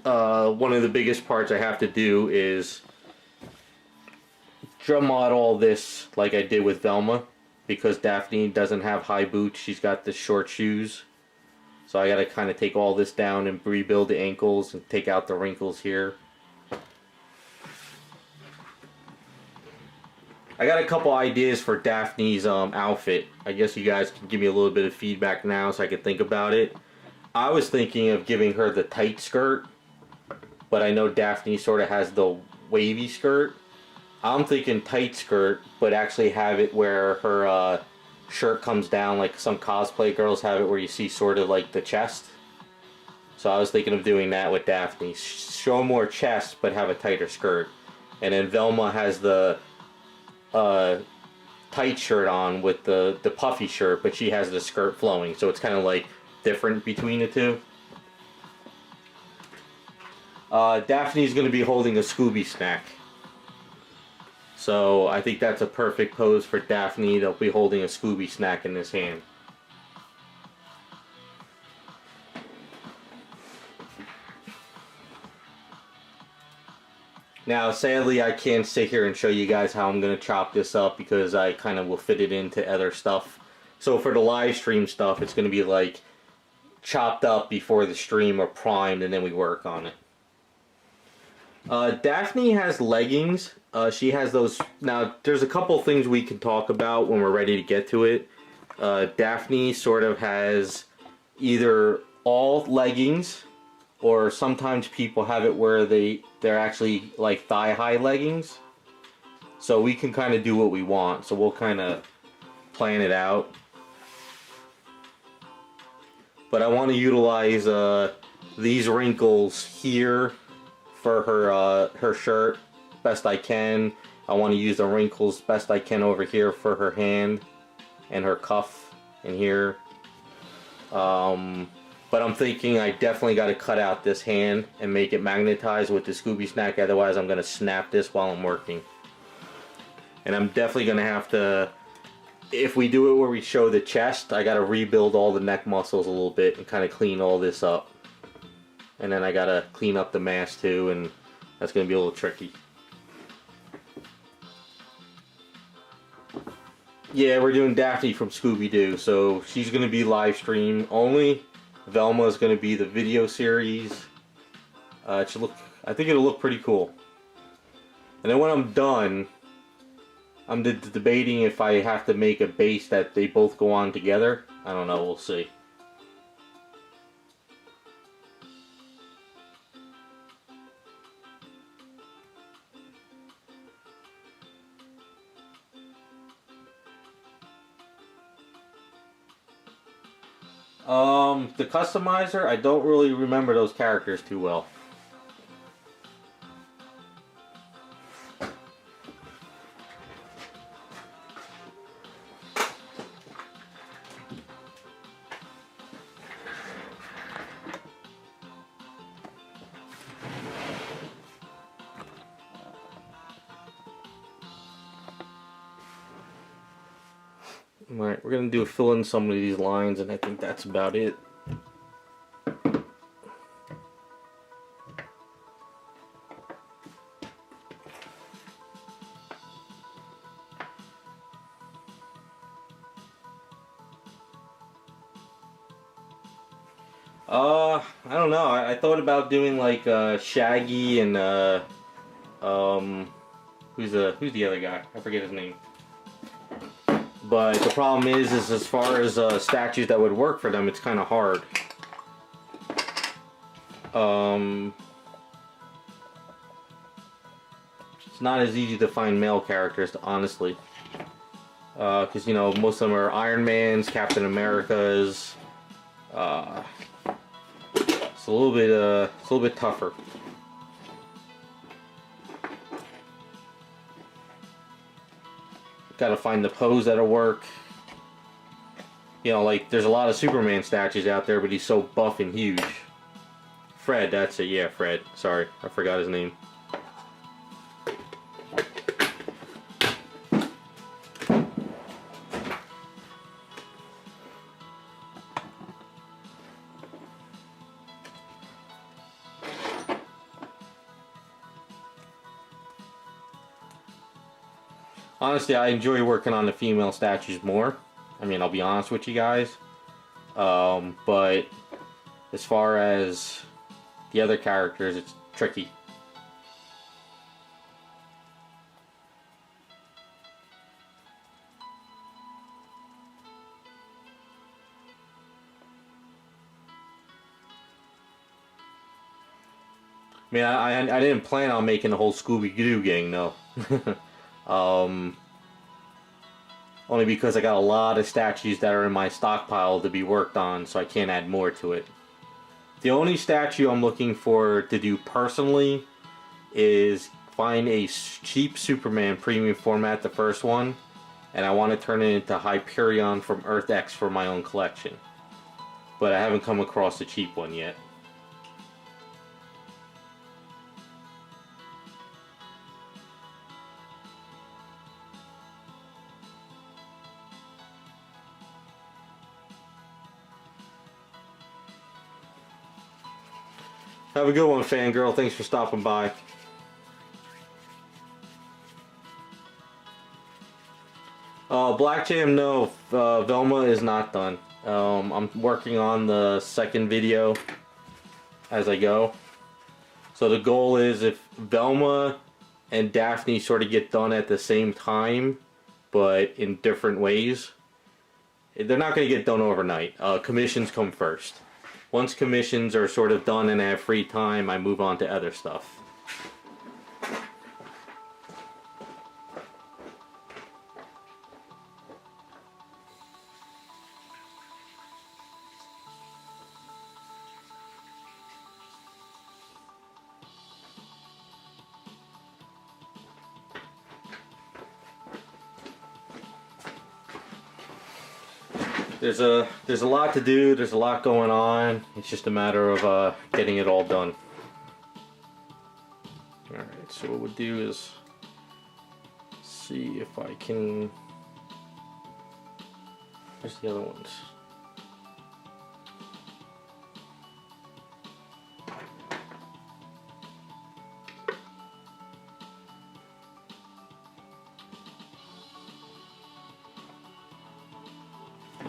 One of the biggest parts I have to do is drum mod all this like I did with Velma, because Daphne doesn't have high boots, she's got the short shoes. So I gotta kind of take all this down and rebuild the ankles and take out the wrinkles here. I got a couple ideas for Daphne's outfit. I guess you guys can give me a little bit of feedback now so I can think about it. I was thinking of giving her the tight skirt, but I know Daphne sort of has the wavy skirt. I'm thinking tight skirt, but actually have it where her shirt comes down, like some cosplay girls have it where you see sort of like the chest. So I was thinking of doing that with Daphne. Show more chest, but have a tighter skirt. And then Velma has the tight shirt on with the puffy shirt, but she has the skirt flowing. So it's kind of like different between the two. Daphne's going to be holding a Scooby snack. So I think that's a perfect pose for Daphne. They'll be holding a Scooby snack in his hand. Now, sadly, I can't sit here and show you guys how I'm going to chop this up because I kind of will fit it into other stuff. So for the live stream stuff, it's going to be like chopped up before the stream or primed, and then we work on it. Daphne has leggings. She has those. Now, there's a couple things we can talk about when we're ready to get to it. Daphne sort of has either all leggings, or sometimes people have it where they're actually like thigh-high leggings. So we can kind of do what we want. So we'll kind of plan it out. But I want to utilize these wrinkles here for her shirt best I can. I want to use the wrinkles best I can over here for her hand and her cuff in here. But I'm thinking I definitely got to cut out this hand and make it magnetized with the Scooby snack, otherwise I'm going to snap this while I'm working. And I'm definitely going to have to, if we do it where we show the chest, I got to rebuild all the neck muscles a little bit and kind of clean all this up. And then I got to clean up the mask too, and that's going to be a little tricky. Yeah, we're doing Daphne from Scooby-Doo, so she's going to be live stream only. Velma is going to be the video series. It should look, I think it'll look pretty cool. And then when I'm done, I'm debating if I have to make a base that they both go on together. I don't know, we'll see. The customizer, I don't really remember those characters too well. Alright, we're going to fill in some of these lines, and I think that's about it. I don't know. I thought about doing like Shaggy and who's the other guy? I forget his name. But the problem is as far as statues that would work for them, it's kind of hard. It's not as easy to find male characters, honestly. Because you know, most of them are Iron Man's, Captain America's. It's a little bit tougher. Gotta find the pose that'll work. You know, like there's a lot of Superman statues out there, but he's so buff and huge. Fred, that's it. Yeah, Fred. Sorry, I forgot his name. Honestly, I enjoy working on the female statues more. I mean, I'll be honest with you guys. But as far as the other characters, it's tricky. I mean, I didn't plan on making the whole Scooby-Doo gang, no. Only because I got a lot of statues that are in my stockpile to be worked on, so I can't add more to it. The only statue I'm looking for to do personally is find a cheap Superman premium format, the first one, and I want to turn it into Hyperion from Earth X for my own collection. But I haven't come across a cheap one yet. Have a good one, fangirl. Thanks for stopping by. Black Jam, no. Velma is not done. I'm working on the second video as I go. So the goal is if Velma and Daphne sort of get done at the same time, but in different ways, they're not going to get done overnight. Commissions come first. Once commissions are sort of done and I have free time, I move on to other stuff. There's a lot to do, there's a lot going on. It's just a matter of getting it all done. Alright, so what we'll do is see if I can... Where's the other ones?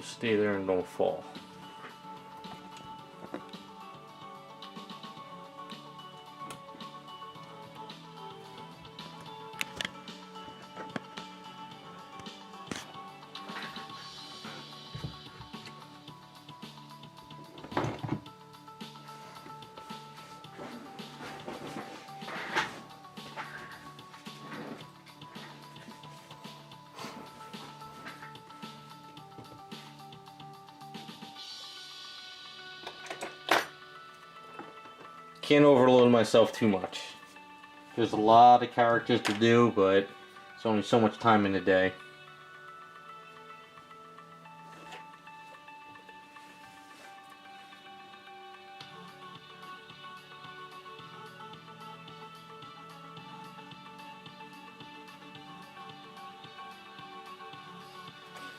Stay there and don't fall. can't overload myself too much. There's a lot of characters to do, but it's only so much time in a day.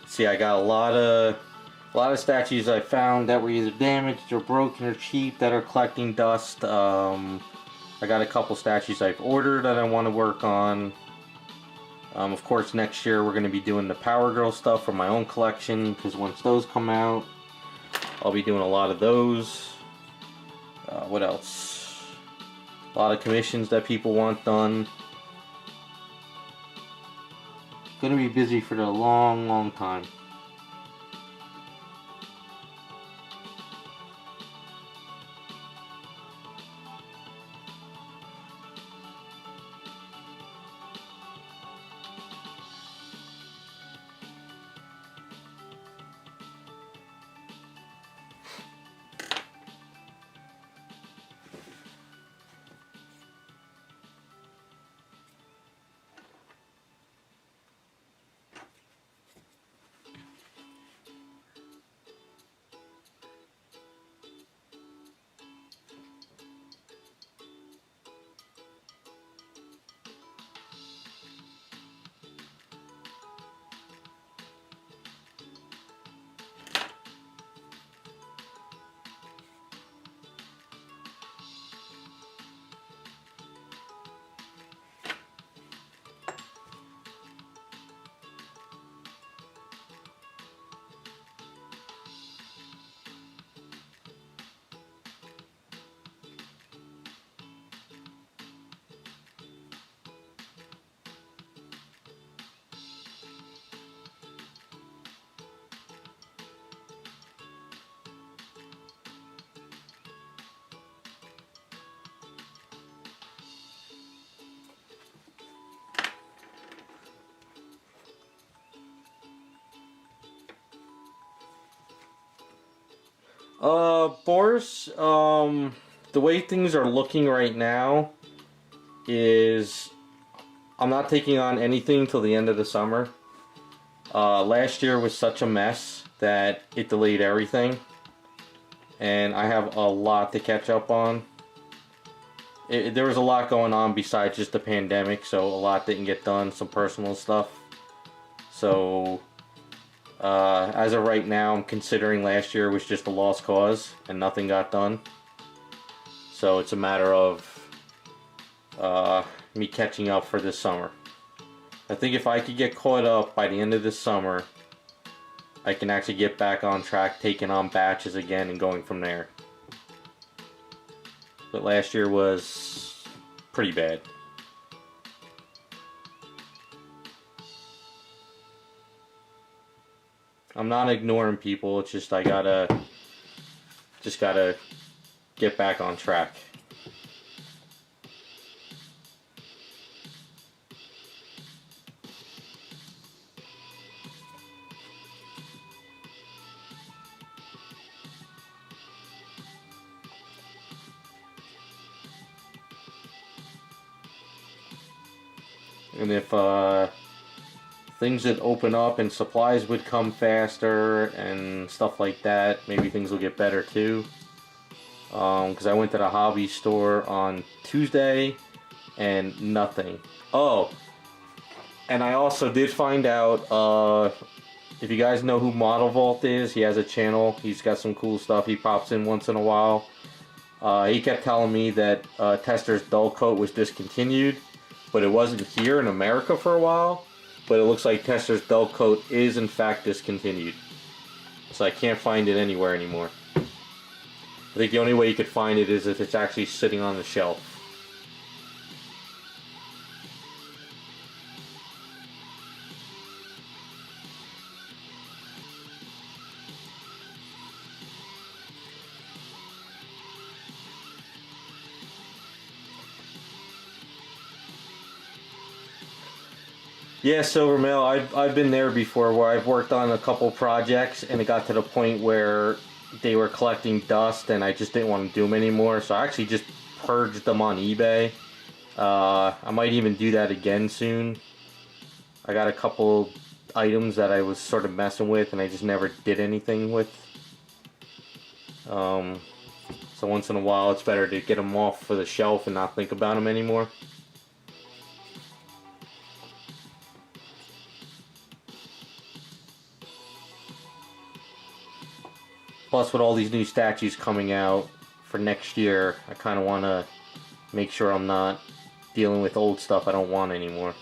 See, I got a lot of statues I found that were either damaged or broken or cheap that are collecting dust. I got a couple statues I've ordered that I want to work on. Of course, next year we're going to be doing the Power Girl stuff for my own collection, because once those come out, I'll be doing a lot of those. What else? A lot of commissions that people want done. Gonna be busy for a long, long time. Boris, the way things are looking right now is I'm not taking on anything till the end of the summer. Last year was such a mess that it delayed everything, and I have a lot to catch up on. There was a lot going on besides just the pandemic, so a lot didn't get done, some personal stuff. So as of right now, I'm considering last year was just a lost cause and nothing got done. So it's a matter of me catching up for this summer. I think if I could get caught up by the end of this summer, I can actually get back on track, taking on batches again and going from there. But last year was pretty bad. I'm not ignoring people, it's just I gotta get back on track. And if things would open up and supplies would come faster and stuff like that, maybe things will get better too. Because I went to the hobby store on Tuesday and nothing. Oh, and I also did find out, if you guys know who Model Vault is, he has a channel. He's got some cool stuff. He pops in once in a while. He kept telling me that Tester's Dull Coat was discontinued, but it wasn't here in America for a while. But it looks like Tester's Dull Coat is in fact discontinued. So I can't find it anywhere anymore. I think the only way you could find it is if it's actually sitting on the shelf. Yeah, Silvermail, I've been there before, where I've worked on a couple projects and it got to the point where they were collecting dust and I just didn't want to do them anymore, so I actually just purged them on eBay. I might even do that again soon. I got a couple items that I was sort of messing with and I just never did anything with. So once in a while it's better to get them off for the shelf and not think about them anymore. Plus, with all these new statues coming out for next year, I kind of want to make sure I'm not dealing with old stuff I don't want anymore.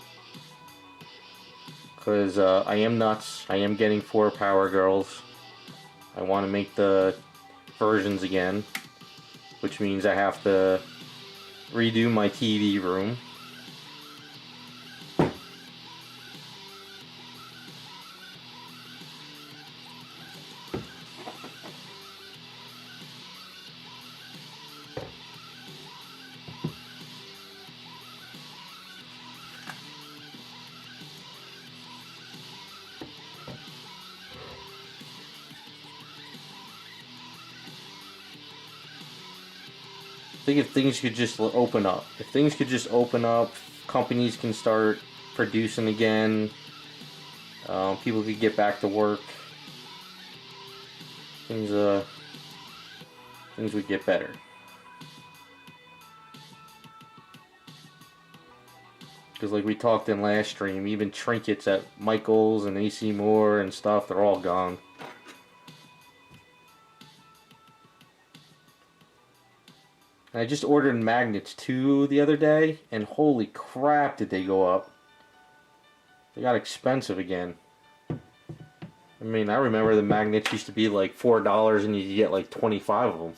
Because I am nuts. I am getting 4 Power Girls. I want to make the versions again, which means I have to redo my TV room. I think if things could just open up. If things could just open up, companies can start producing again, people could get back to work, things would get better. Because like we talked in last stream, even trinkets at Michael's and AC Moore and stuff, they're all gone. I just ordered magnets too the other day, and holy crap did they go up. They got expensive again. I mean, I remember the magnets used to be like $4 and you could get like 25 of them.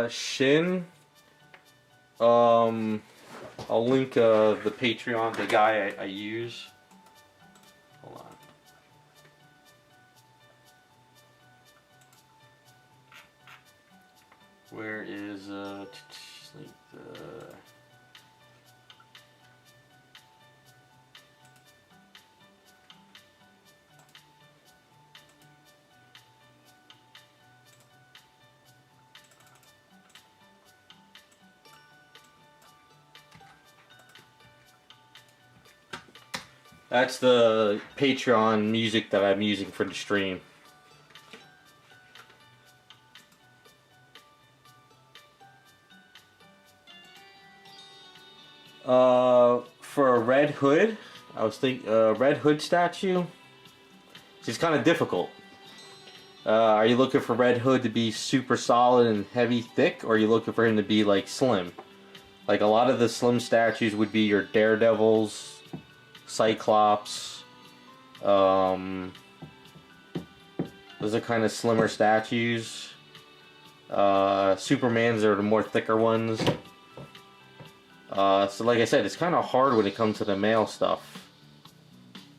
Shin. I'll link the Patreon, the guy I use. Hold on. Where is like the That's the Patreon music that I'm using for the stream. For a Red Hood, I was thinking Red Hood statue. It's kind of difficult. Are you looking for Red Hood to be super solid and heavy, thick, or are you looking for him to be like slim? Like a lot of the slim statues would be your Daredevils, Cyclops. Those are kind of slimmer statues. Superman's are the more thicker ones. So like I said, it's kind of hard when it comes to the male stuff.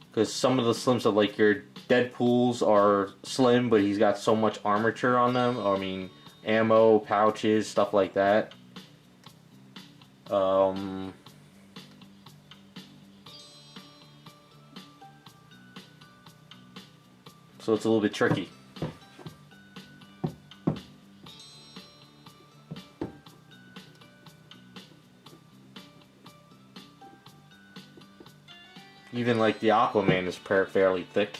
Because some of the slims of like your Deadpools are slim, but he's got so much armature on them. I mean, ammo, pouches, stuff like that. So it's a little bit tricky. Even like the Aquaman is fairly thick.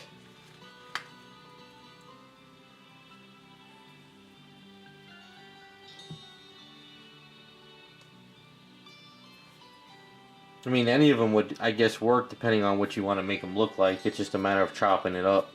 I mean, any of them would, I guess, work depending on what you want to make them look like. It's just a matter of chopping it up.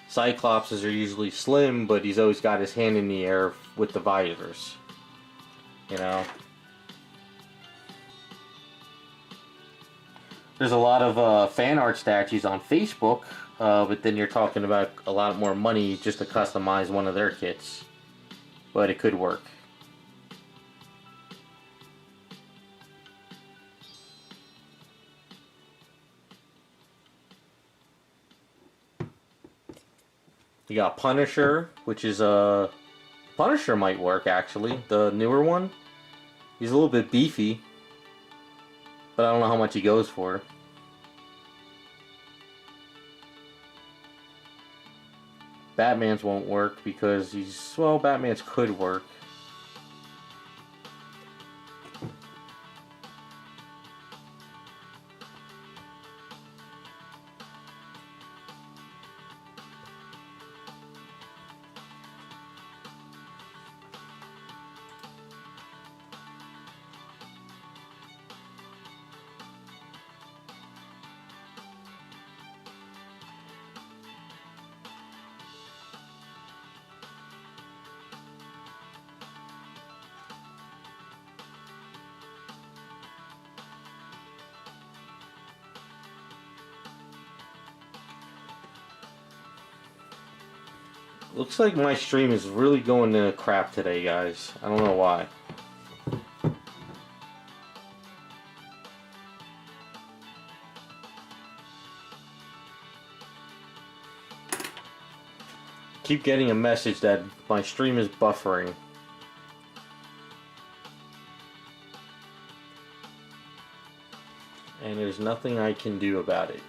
Cyclopses are usually slim, but he's always got his hand in the air with the visors. You know? There's a lot of fan art statues on Facebook, but then you're talking about a lot more money just to customize one of their kits. But it could work. You got Punisher, which is a... Punisher might work, actually. The newer one. He's a little bit beefy. But I don't know how much he goes for. Batman's won't work because he's... Well, Batman's could work. Looks like my stream is really going to crap today, guys. I don't know why. Keep getting a message that my stream is buffering. And there's nothing I can do about it.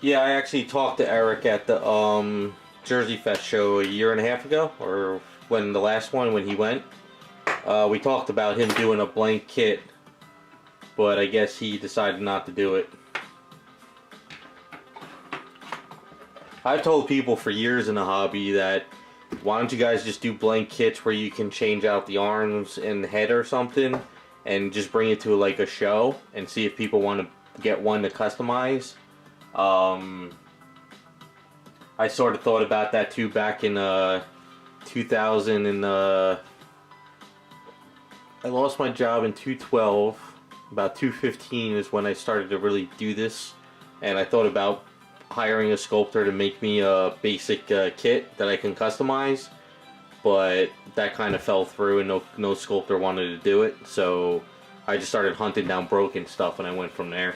Yeah, I actually talked to Eric at the Jersey Fest show a year and a half ago, or when the last one, when he went. We talked about him doing a blank kit, but I guess he decided not to do it. I've told people for years in the hobby that why don't you guys just do blank kits where you can change out the arms and the head or something and just bring it to like a show and see if people want to get one to customize. I sort of thought about that too back in 2000 and I lost my job in 2012. About 2015 is when I started to really do this, and I thought about hiring a sculptor to make me a basic kit that I can customize, but that kind of fell through and no sculptor wanted to do it, so I just started hunting down broken stuff and I went from there.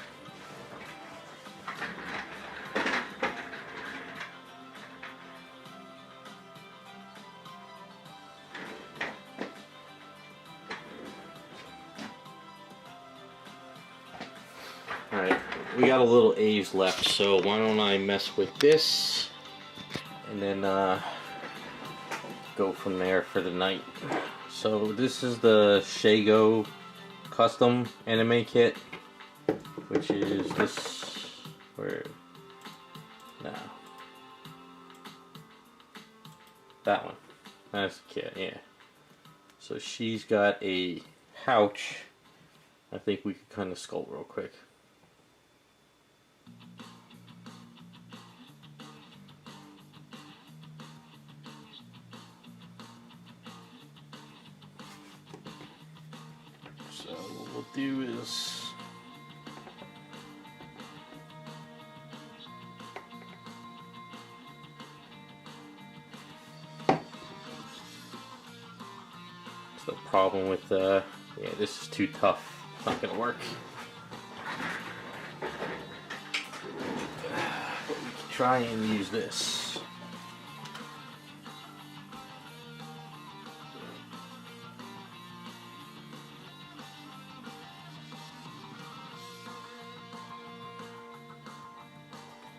Alright, we got a little A's left, so why don't I mess with this and then go from there for the night. So this is the Shago custom anime kit, which is this Where? No. That one. That's the kid, yeah. So she's got a pouch. I think we could kind of sculpt real quick. So what we'll do is the problem with yeah, this is too tough. It's not gonna work. But we can try and use this.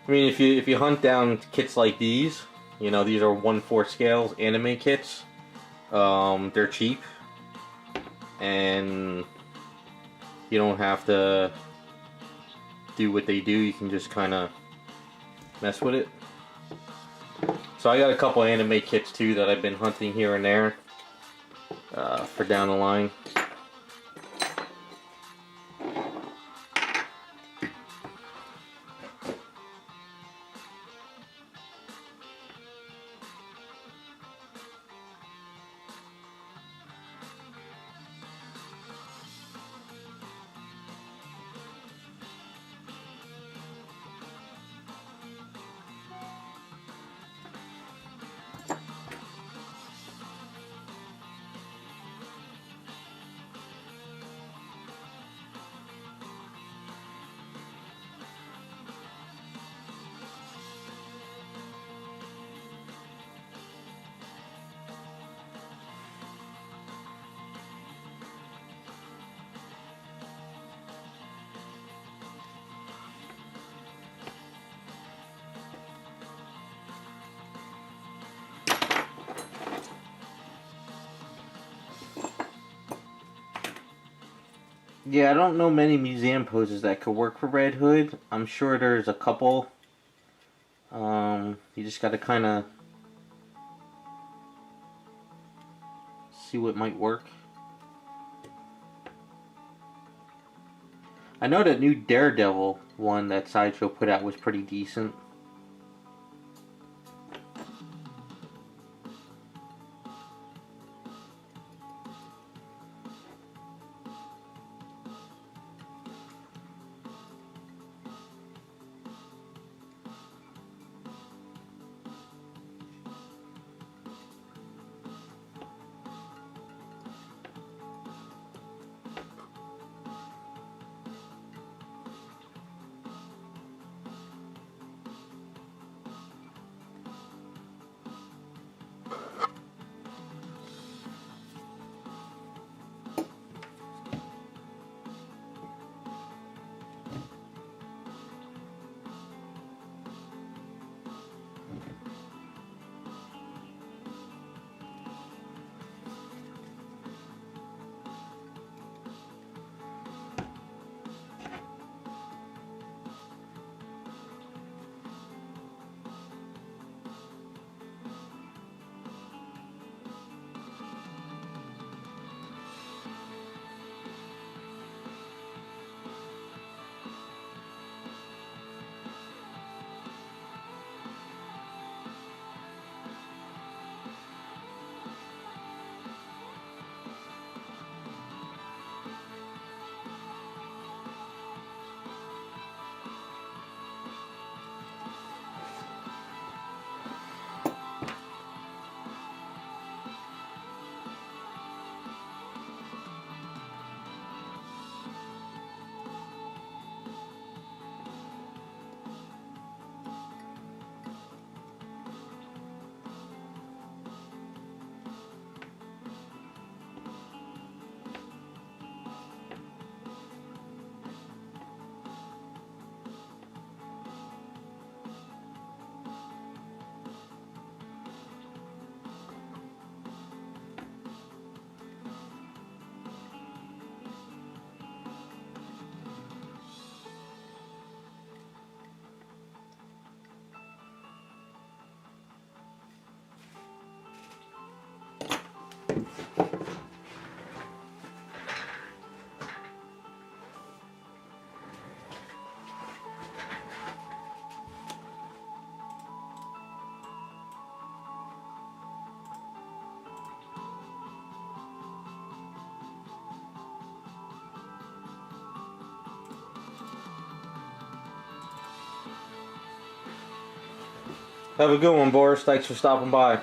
I mean, if you hunt down kits like these, you know, these are 1/4 scales anime kits. They're cheap, and you don't have to do what they do. You can just kind of mess with it. So I got a couple anime kits too that I've been hunting here and there for down the line. Yeah, I don't know many museum poses that could work for Red Hood. I'm sure there's a couple. You just gotta kind of see what might work. I know that new Daredevil one that Sideshow put out was pretty decent. Have a good one, Boris. Thanks for stopping by.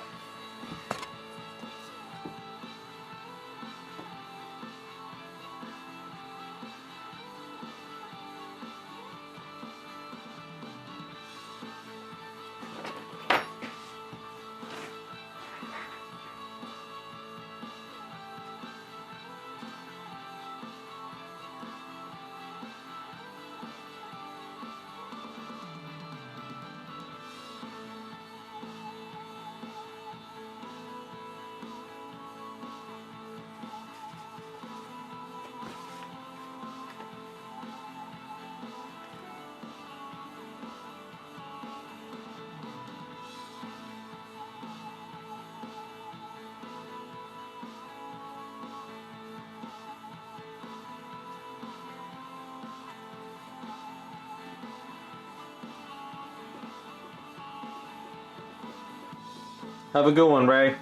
Have a good one, Ray.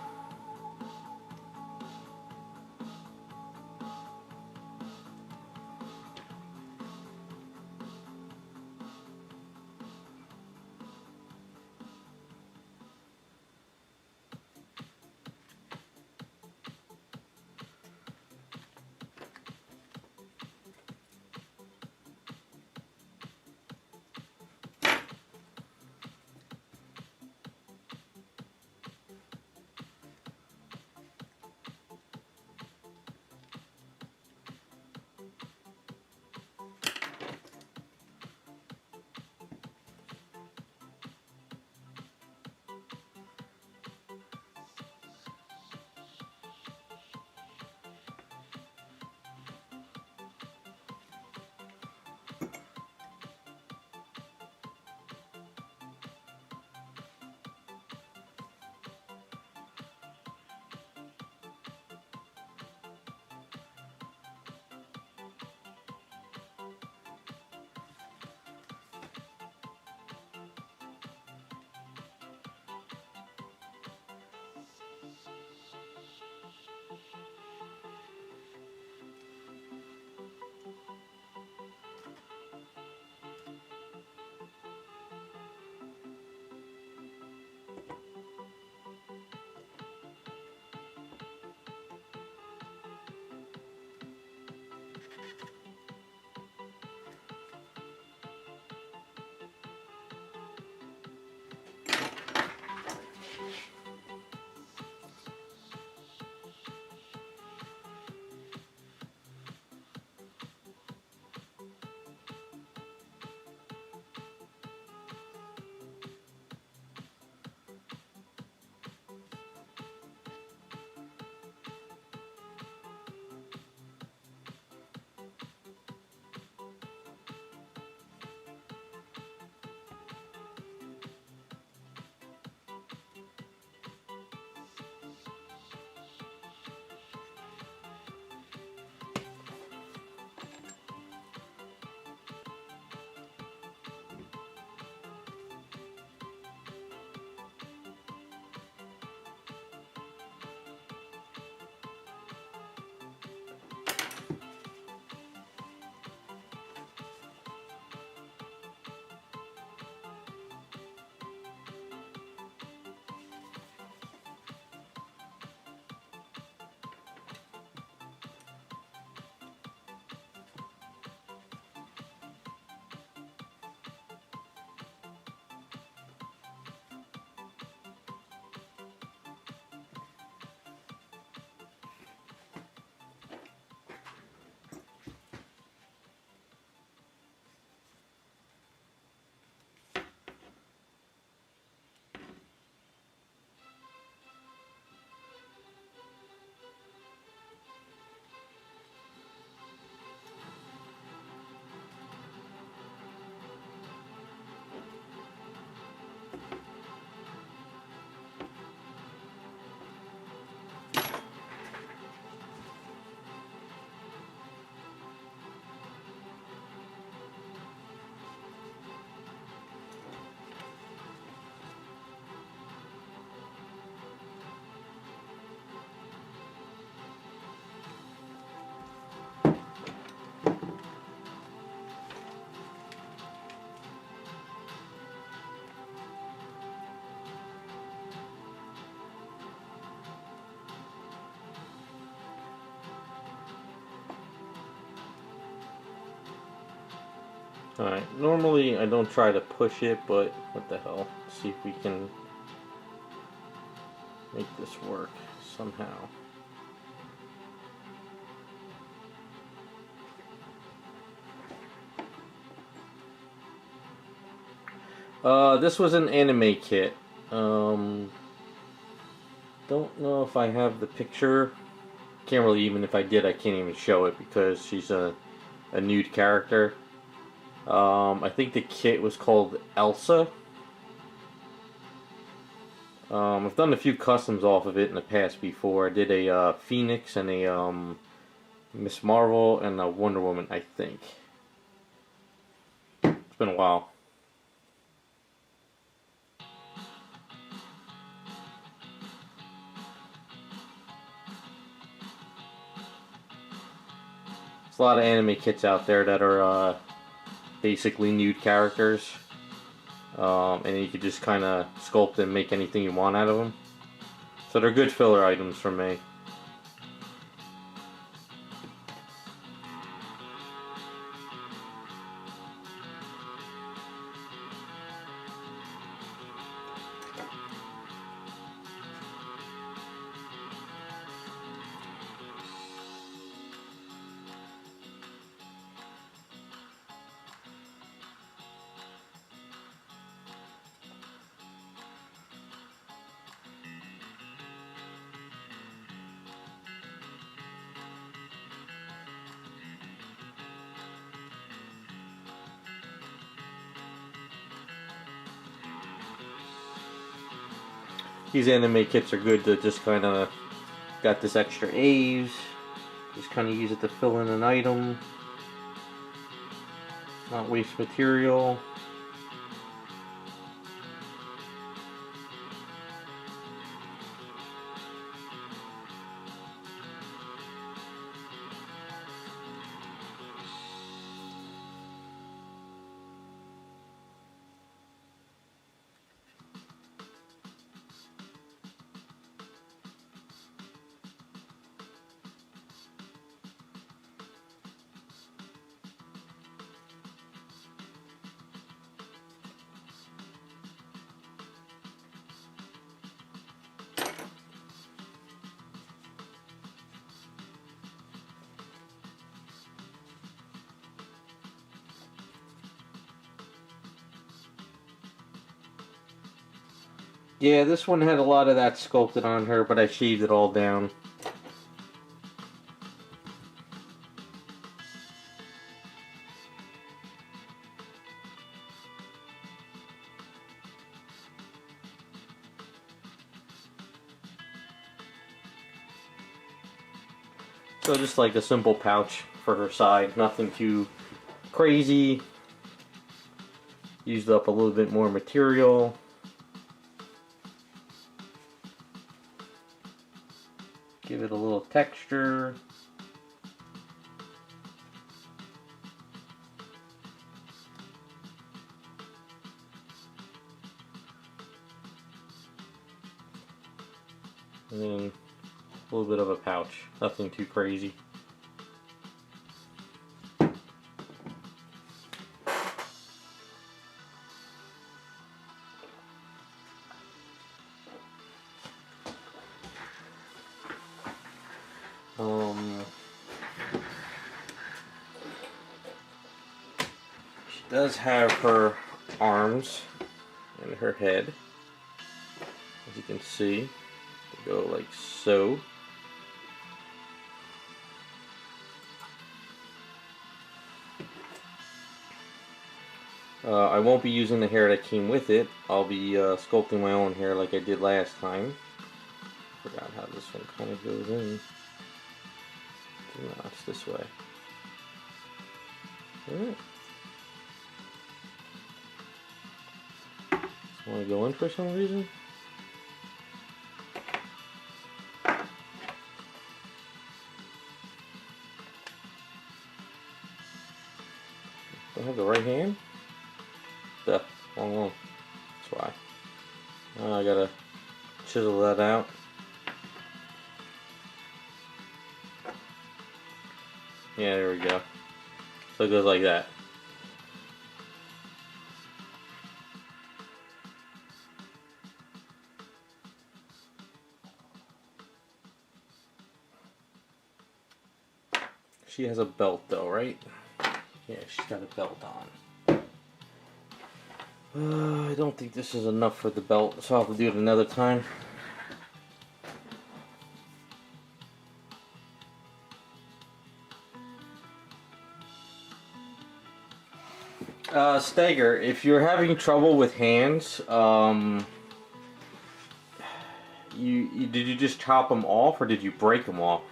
Alright, normally I don't try to push it, but what the hell. Let's see if we can make this work somehow. This was an anime kit. Don't know if I have the picture. Can't really, even if I did, I can't even show it because she's a nude character. I think the kit was called Elsa. I've done a few customs off of it in the past before. I did a Phoenix and a Miss Marvel and a Wonder Woman, I think. It's been a while. There's a lot of anime kits out there that are basically nude characters. And you could just kind of sculpt and make anything you want out of them. So they're good filler items for me. These anime kits are good to just kind of got this extra A's. Just kind of use it to fill in an item. Not waste material. Yeah, this one had a lot of that sculpted on her, but I shaved it all down. So just like a simple pouch for her side, nothing too crazy. Used up a little bit more material. Give it a little texture. And then a little bit of a pouch, nothing too crazy. She does have her arms and her head, as you can see. They go like so. I won't be using the hair that came with it. I'll be sculpting my own hair like I did last time. Forgot how this one kind of goes in. No, it's this way. Alright. Just want to go in for some reason. Don't have the right hand? The wrong one. That's why. Now I gotta chisel that out. Yeah, there we go. So it goes like that. She has a belt though, right? Yeah, she's got a belt on. I don't think this is enough for the belt, so I'll have to do it another time. Steger, if you're having trouble with hands, did you just chop them off or did you break them off?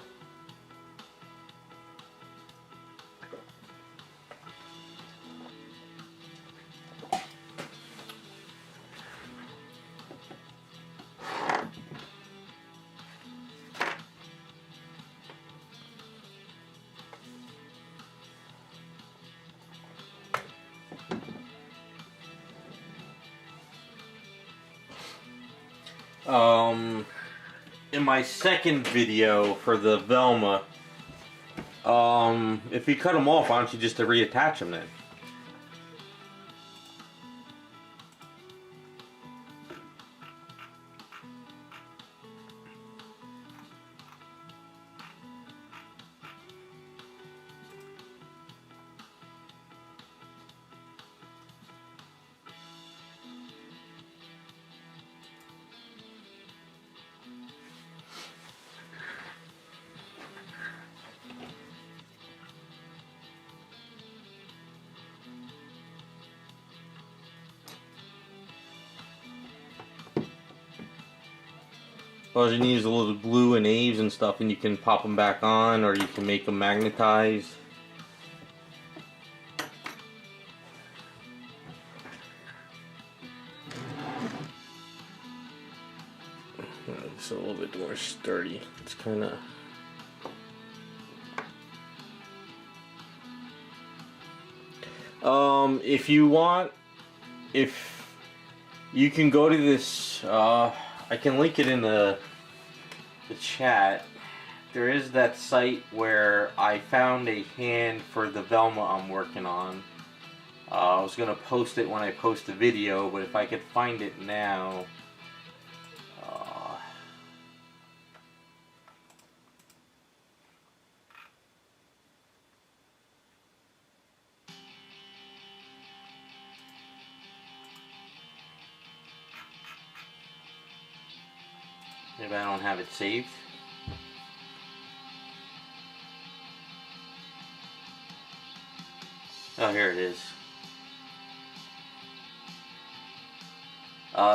In my second video for the Velma, if you cut them off, why don't you just reattach them then? All you need is a little glue and aves and stuff, and you can pop them back on, or you can make them magnetized. It's a little bit more sturdy. It's kind of... if you want, if you can go to this, I can link it in the chat. There is that site where I found a hand for the Velma I'm working on. I was going to post it when I post the video, but if I could find it now... maybe I don't have it saved. Oh, here it is.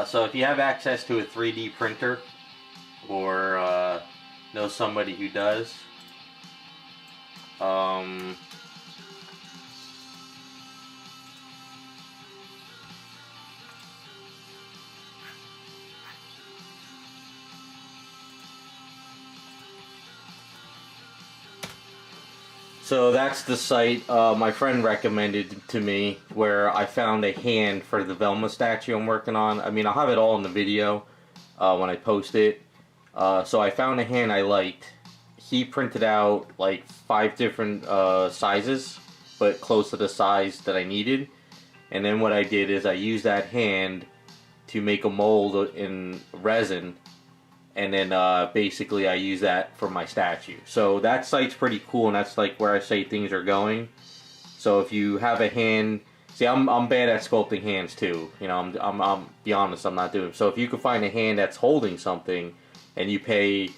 So if you have access to a 3D printer, or know somebody who does, so that's the site my friend recommended to me, where I found a hand for the Velma statue I'm working on. I mean, I'll have it all in the video when I post it. So I found a hand I liked. He printed out like 5 different sizes, but close to the size that I needed. And then what I did is I used that hand to make a mold in resin. And then basically I use that for my statue. So that site's pretty cool, and that's like where I say things are going. So if you have a hand, see, I'm bad at sculpting hands too. You know, I'm be honest, I'm not doing. So if you can find a hand that's holding something, and you pay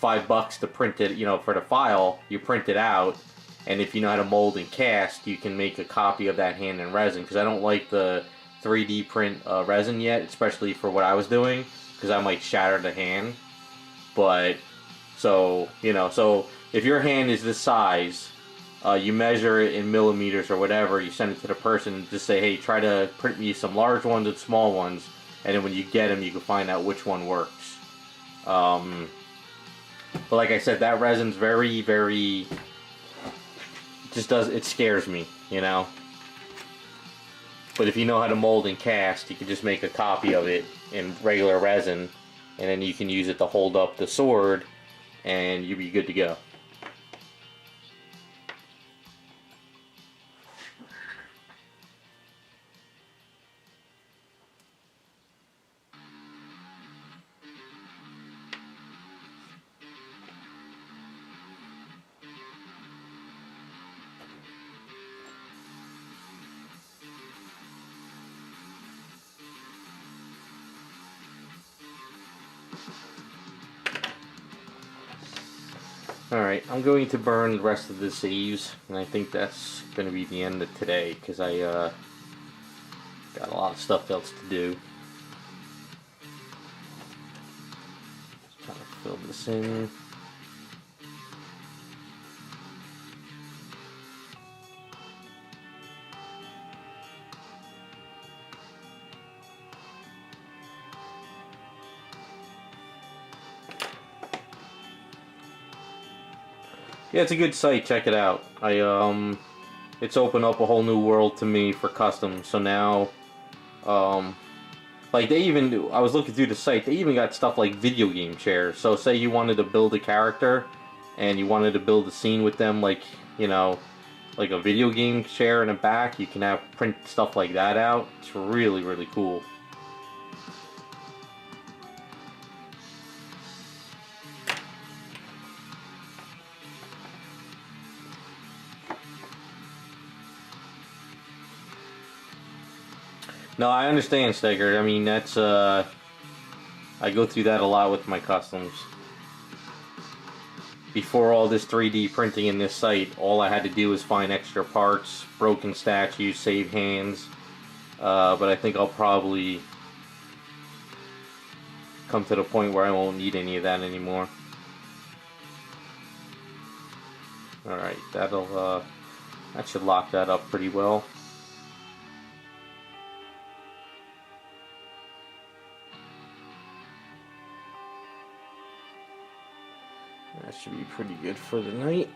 $5 to print it, you know, for the file, you print it out, and if you know how to mold and cast, you can make a copy of that hand in resin. Because I don't like the 3D print resin yet, especially for what I was doing, because I might shatter the hand. But so, you know, so if your hand is this size, you measure it in millimeters or whatever, you send it to the person, just say, hey, try to print me some large ones and small ones, and then when you get them, you can find out which one works. But like I said, that resin's very, very, it scares me, you know. But if you know how to mold and cast, you can just make a copy of it in regular resin, and then you can use it to hold up the sword, and you'll be good to go. Alright, I'm going to burn the rest of the saves, and I think that's going to be the end of today, because I got a lot of stuff else to do. Just trying to fill this in. Yeah, it's a good site. Check it out. It's opened up a whole new world to me for customs. So now, like I was looking through the site. They even got stuff like video game chairs. So say you wanted to build a character, and you wanted to build a scene with them, like like a video game chair in the back. You can print stuff like that out. It's really, really cool. No, I understand, Steger. I mean, that's, I go through that a lot with my customs. Before all this 3D printing in this site, all I had to do was find extra parts, broken statues, save hands. But I think I'll probably come to the point where I won't need any of that anymore. Alright, that should lock that up pretty well. That should be pretty good for the night.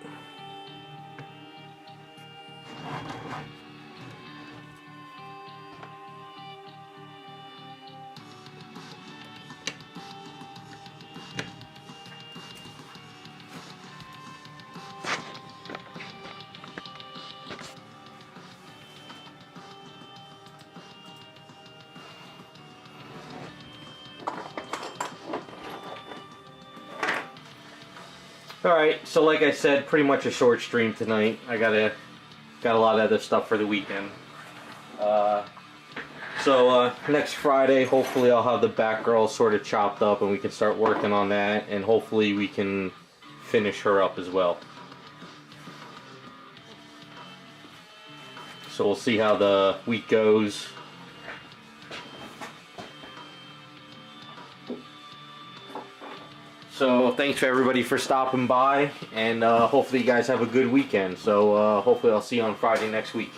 Alright, so like I said, pretty much a short stream tonight. I got a lot of other stuff for the weekend. Next Friday, hopefully I'll have the Batgirl sort of chopped up and we can start working on that, and hopefully we can finish her up as well. So we'll see how the week goes. So thanks for everybody for stopping by, and hopefully you guys have a good weekend. So hopefully I'll see you on Friday next week.